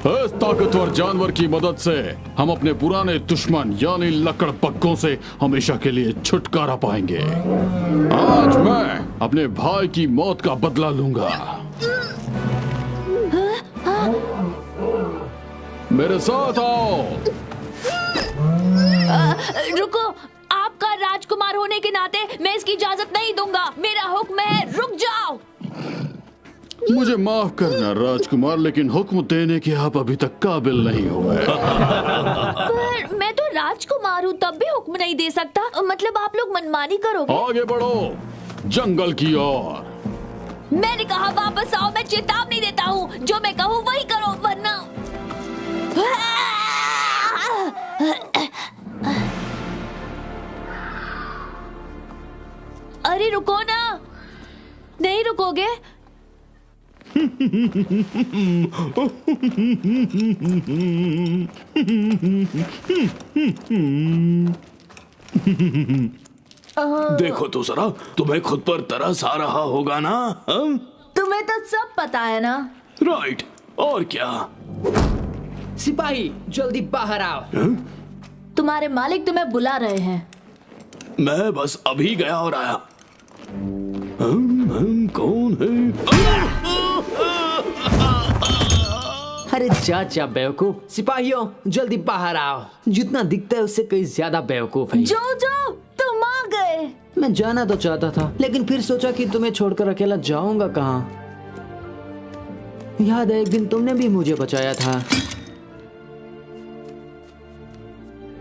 इस ताकतवर जानवर की मदद से हम अपने पुराने दुश्मन यानी लकड़बग्गों से हमेशा के लिए छुटकारा पाएंगे। आज मैं अपने भाई की मौत का बदला लूंगा। मेरे साथ आओ। रुको, आपका राजकुमार होने के नाते मैं इसकी इजाजत नहीं दूंगा। मेरा हुक्म है, रुक जाओ। मुझे माफ करना राजकुमार, लेकिन हुक्म देने के आप अभी तक काबिल नहीं हुए। पर मैं तो राजकुमार हूँ, तब भी हुक्म नहीं दे सकता। मतलब आप लोग मनमानी करोगे? आगे बढ़ो जंगल की ओर। मैंने कहा वापस आओ। मैं चेतावनी देता हूँ, जो मैं कहूँ वही करो, वरना अरे रुको ना। नहीं रुकोगे? देखो तो जरा, तुम्हें खुद पर तरस आ रहा होगा ना? तुम्हें तो सब पता है ना। राइट, और क्या? सिपाही जल्दी बाहर आओ। तुम्हारे मालिक तुम्हें बुला रहे हैं। मैं बस अभी गया और आया। कौन है? अरे जा बेवकूफ। सिपाहियों जल्दी बाहर आओ। जितना दिखता है उससे कहीं ज्यादा बेवकूफ है। जो तुम आ गए। मैं जाना तो चाहता था, लेकिन फिर सोचा कि तुम्हें छोड़कर अकेला जाऊंगा कहाँ। याद है एक दिन तुमने भी मुझे बचाया था।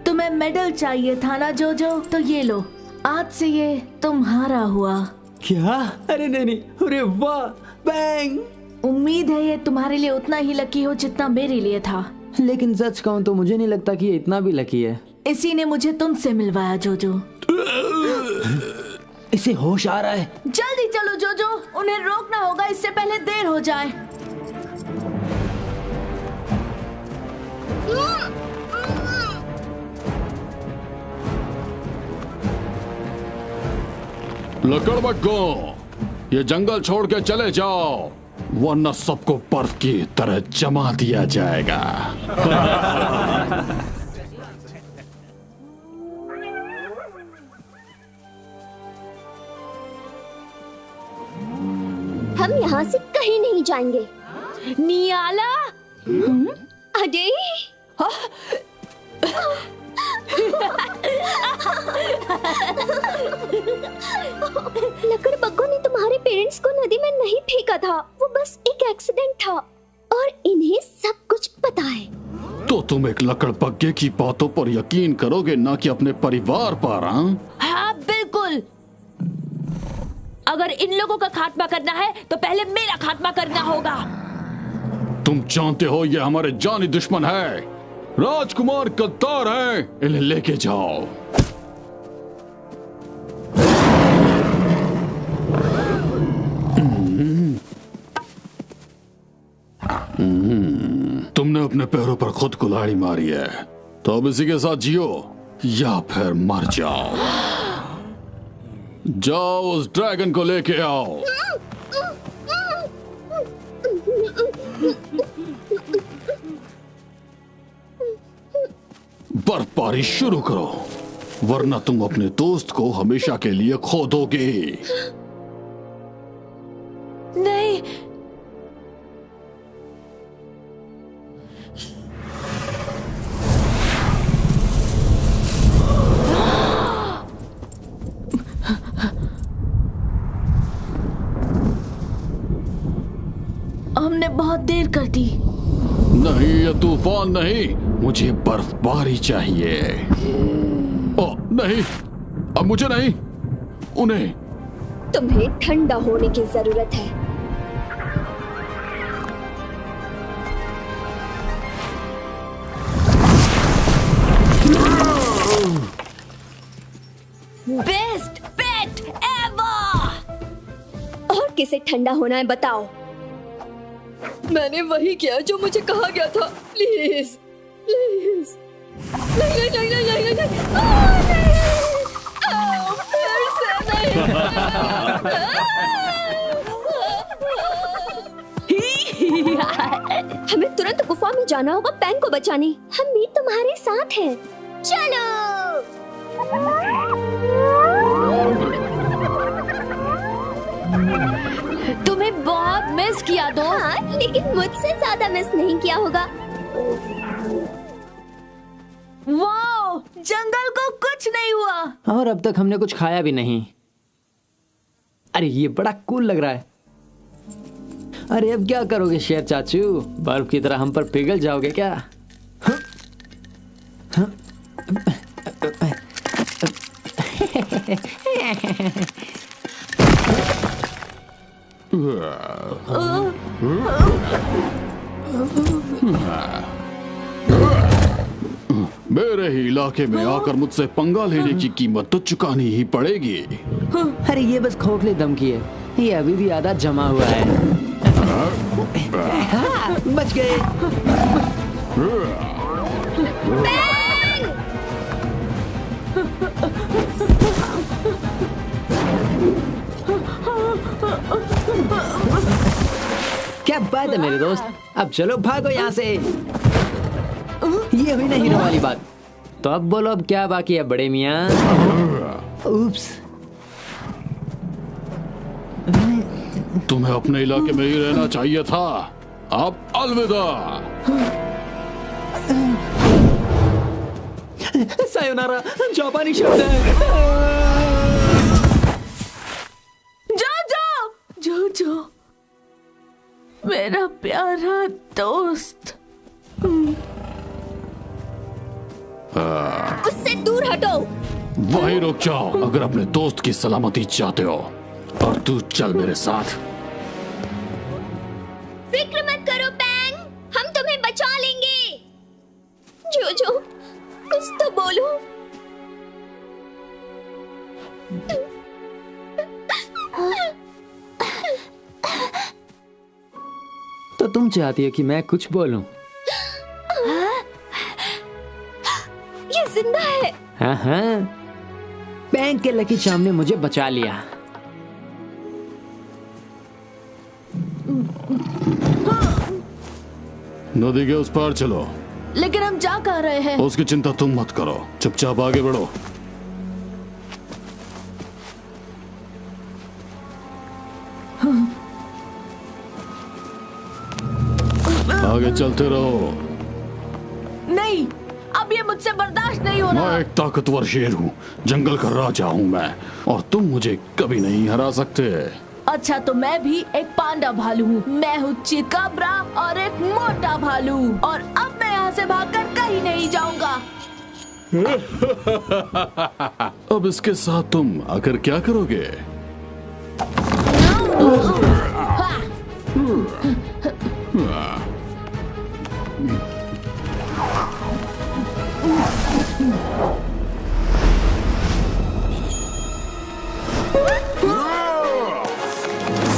तुम्हें मेडल चाहिए था ना जोजो, तो ये लो। आज से ये तुम्हारा हुआ। क्या? अरे नहीं। अरे वाह, बैंग। उम्मीद है ये तुम्हारे लिए उतना ही लकी हो जितना मेरे लिए था। लेकिन सच कहूँ तो मुझे नहीं लगता कि ये इतना भी लकी है। इसी ने मुझे तुमसे मिलवाया जोजो। इसे होश आ रहा है। जल्दी चलो जोजो, उन्हें रोकना होगा इससे पहले देर हो जाए। लकड़बग्गों, ये जंगल छोड़ के चले जाओ, वरना सबको बर्फ की तरह जमा दिया जाएगा। हम यहाँ से कहीं नहीं जाएंगे। नियाला? अरे लकड़बग्गों ने तुम्हारे पेरेंट्स को नदी में नहीं फेंका था। वो बस एक एक्सीडेंट था और इन्हें सब कुछ पता है। तो तुम एक लकड़बग्गे की बातों पर यकीन करोगे, ना कि अपने परिवार पर? हाँ बिल्कुल। अगर इन लोगों का खात्मा करना है तो पहले मेरा खात्मा करना होगा। तुम जानते हो ये हमारे जानी दुश्मन है। राजकुमार गद्दार है, इन्हें लेके जाओ। तुमने अपने पैरों पर खुद कुल्हाड़ी मारी है, तो अब इसी के साथ जियो या फिर मर जाओ। जाओ उस ड्रैगन को लेके आओ। बर्फबारी शुरू करो, वरना तुम अपने दोस्त को हमेशा के लिए खो दोगे। नहीं। हमने बहुत देर कर दी। नहीं, ये तूफान नहीं, मुझे बर्फबारी चाहिए। ओ नहीं, अब मुझे नहीं, उन्हें। तुम्हें ठंडा होने की जरूरत है। बेस्ट पेट एवर। और किसे ठंडा होना है बताओ। मैंने वही किया जो मुझे कहा गया था। Please please. नहीं नहीं नहीं नहीं नहीं नहीं, नहीं। फिर से नहीं। हमें तुरंत गुफा में जाना होगा पैंग को बचाने। हम भी तुम्हारे साथ हैं। चलो। तुम्हें बहुत मिस किया दोस्त। हाँ, लेकिन मुझसे ज्यादा मिस नहीं किया होगा। वाओ, जंगल को कुछ नहीं हुआ। और अब तक हमने कुछ खाया भी नहीं। अरे ये बड़ा कूल लग रहा है। अरे अब क्या करोगे शेर चाचू? बर्फ की तरह हम पर पिघल जाओगे क्या? मेरे ही इलाके में आकर मुझसे पंगा लेने की कीमत तो चुकानी ही पड़ेगी। अरे ये बस खोखली धमकी है। ये अभी भी आधा जमा हुआ है। हाँ, बच गए। क्या बात है मेरे दोस्त। अब चलो भागो यहाँ से। ये हुई ना हीरो वाली बात। तो अब बोलो अब क्या बाकी है बड़े मियाँ? उप्स। तुम्हें अपने इलाके में ही रहना चाहिए था। अब अलविदा। सायोनारा जापानी शब्द है। जो मेरा प्यारा दोस्त। उससे दूर हटो। वहीं रुक जाओ अगर अपने दोस्त की सलामती चाहते हो। और तू चल मेरे साथ। फिक्र मत करो पैंग, हम तुम्हें बचा लेंगे। जोजो, कुछ तो बोलो। तो तुम चाहती हो कि मैं कुछ बोलूं? ये जिंदा है। हाँ हाँ, बैंक के लकी चार्म ने मुझे बचा लिया। नदी के उस पार चलो। लेकिन हम जा कहाँ रहे हैं? उसकी चिंता तुम मत करो, चुपचाप आगे बढ़ो। आगे चलते रहो। नहीं, अब ये मुझसे बर्दाश्त नहीं हो रहा। मैं एक ताकतवर शेर हूँ, जंगल का राजा हूँ मैं, और तुम मुझे कभी नहीं हरा सकते। अच्छा, तो मैं भी एक पांडा भालू हूँ। मैं हूँ चिकाब्रा और एक मोटा भालू, और अब मैं यहाँ से भागकर कहीं नहीं जाऊंगा। अब इसके साथ तुम आकर क्या करोगे?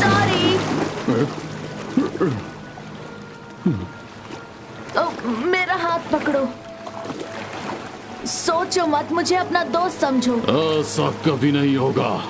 सॉरी। मेरा हाथ पकड़ो। सोचो मत, मुझे अपना दोस्त समझो। ऐसा कभी नहीं होगा।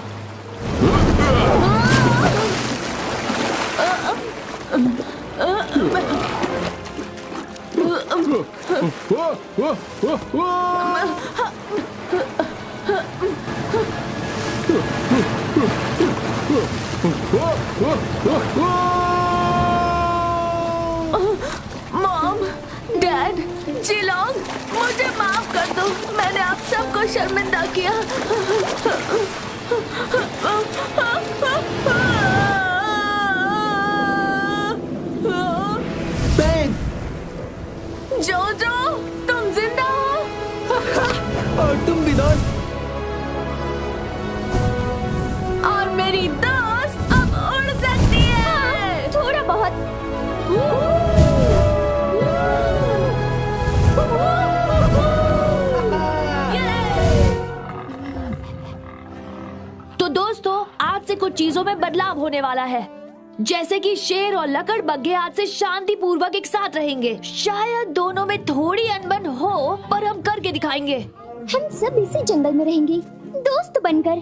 मॉम, डैड, जिलोंग, मुझे माफ कर दो। मैंने आप सबको शर्मिंदा किया। जोजो, तुम जिंदा हो? और तुम भी दोस्त। और मेरी दोस्त अब उड़ सकती है। थोड़ा बहुत। कुछ चीजों में बदलाव होने वाला है, जैसे कि शेर और लकड़बग्घे आज से शांति पूर्वक एक साथ रहेंगे। शायद दोनों में थोड़ी अनबन हो, पर हम करके दिखाएंगे। हम सब इसी जंगल में रहेंगे, दोस्त बनकर।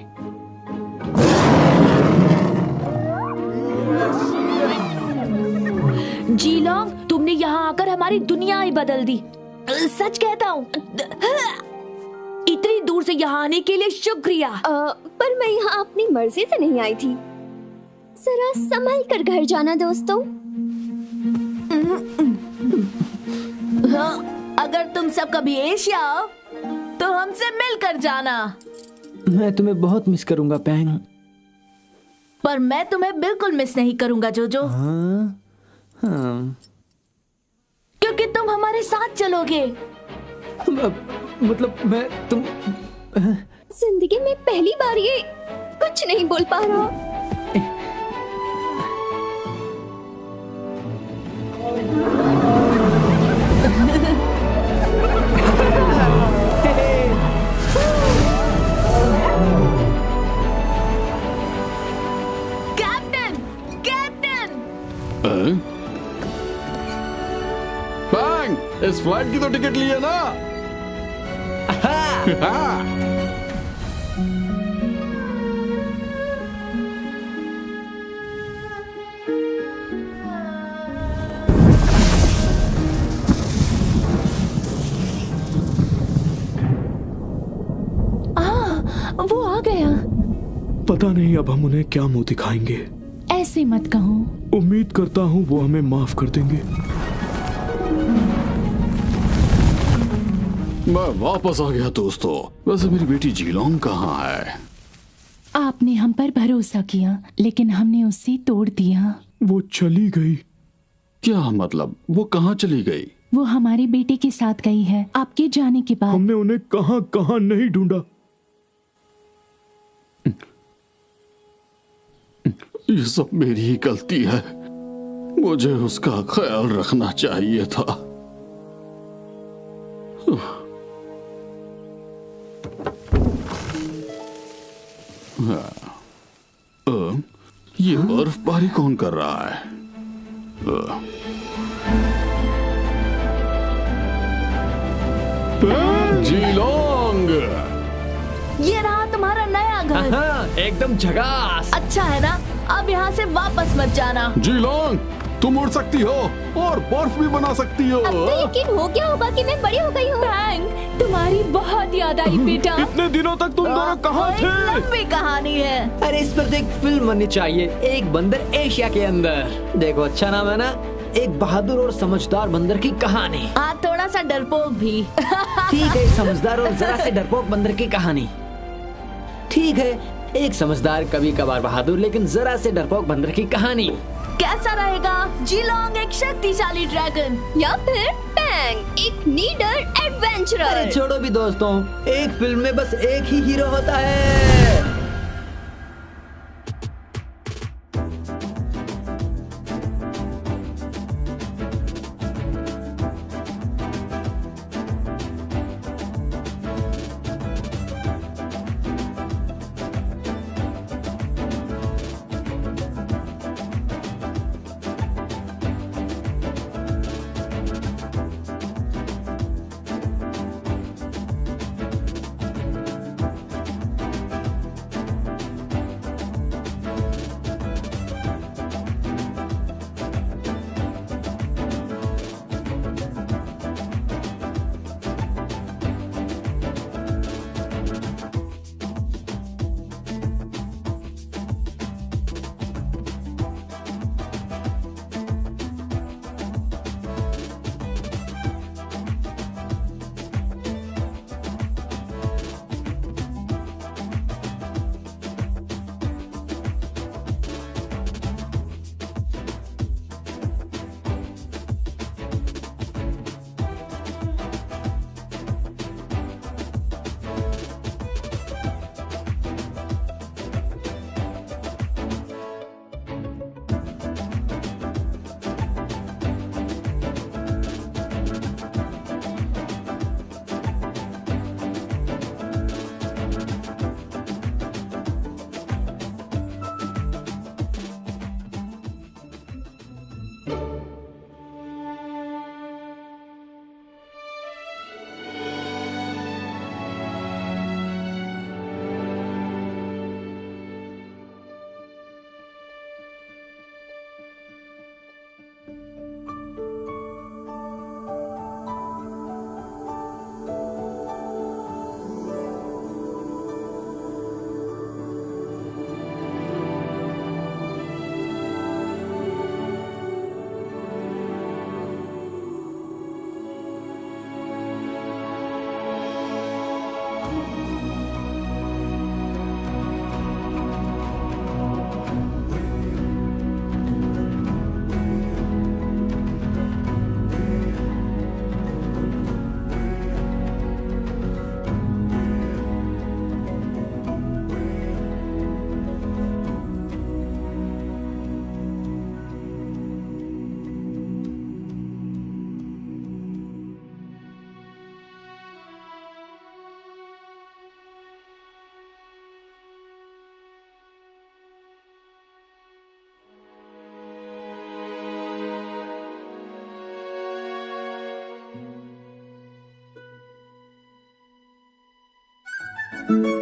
जीलोंग, तुमने यहाँ आकर हमारी दुनिया ही बदल दी। सच कहता हूँ। इतनी दूर से यहाँ आने के लिए शुक्रिया। पर मैं यहाँ अपनी मर्जी से नहीं आई थी। जरा संभल कर घर जाना दोस्तों। हाँ, अगर तुम सब कभी एशिया आओ तो हमसे मिलकर जाना। मैं तुम्हें बहुत मिस करूंगा पैंग। पर मैं तुम्हें बिल्कुल मिस नहीं करूंगा जोजो। हाँ? हाँ। क्योंकि तुम हमारे साथ चलोगे। मतलब मैं तुम जिंदगी में पहली बार ये कुछ नहीं बोल पा रहा। Captain, captain. बैंग, इस फ्लाइट की तो टिकट ली है ना? हाँ। वो आ गया। पता नहीं अब हम उन्हें क्या मुंह दिखाएंगे। ऐसे मत कहो। उम्मीद करता हूँ वो हमें माफ कर देंगे। मैं वापस आ गया दोस्तों। वैसे मेरी बेटी जीलोंग कहाँ है? आपने हम पर भरोसा किया, लेकिन हमने उसे तोड़ दिया। वो चली गई। क्या मतलब? वो कहाँ चली गई? वो हमारे बेटे के साथ गई है आपके जाने के बाद। हमने उन्हें कहाँ कहाँ नहीं ढूंढा। ये सब मेरी ही गलती है। मुझे उसका ख्याल रखना चाहिए था। ये बर्फबारी कौन कर रहा है? जीलोंग, ये रहा तुम्हारा नया घर। हाँ, एकदम झकास। अच्छा है ना? अब यहाँ से वापस मत जाना। जीलोंग, तुम उड़ सकती हो और बर्फ भी बना सकती हो। अब तो यकीन हो गया होगा कि मैं बड़ी हो गई हूँ। बैंग, तुम्हारी बहुत याद आई बेटा। इतने दिनों तक तुम दोनों कहाँ थे? लंबी कहानी है। अरे इस पर एक फिल्म बननी चाहिए, एक बंदर एशिया के अंदर। देखो अच्छा नाम है ना, एक बहादुर और समझदार बंदर की कहानी। हाँ, थोड़ा सा डरपोक भी। ठीक है, एक समझदार और जरा से डरपोक बंदर की कहानी। ठीक है, एक समझदार कभी कभार बहादुर लेकिन जरा से डरपोक बंदर की कहानी। कैसा रहेगा? जीलोंग एक शक्तिशाली ड्रैगन, या फिर बैंग एक नीडर एडवेंचरर। अरे छोड़ो भी दोस्तों, एक फिल्म में बस एक ही हीरो होता है। है।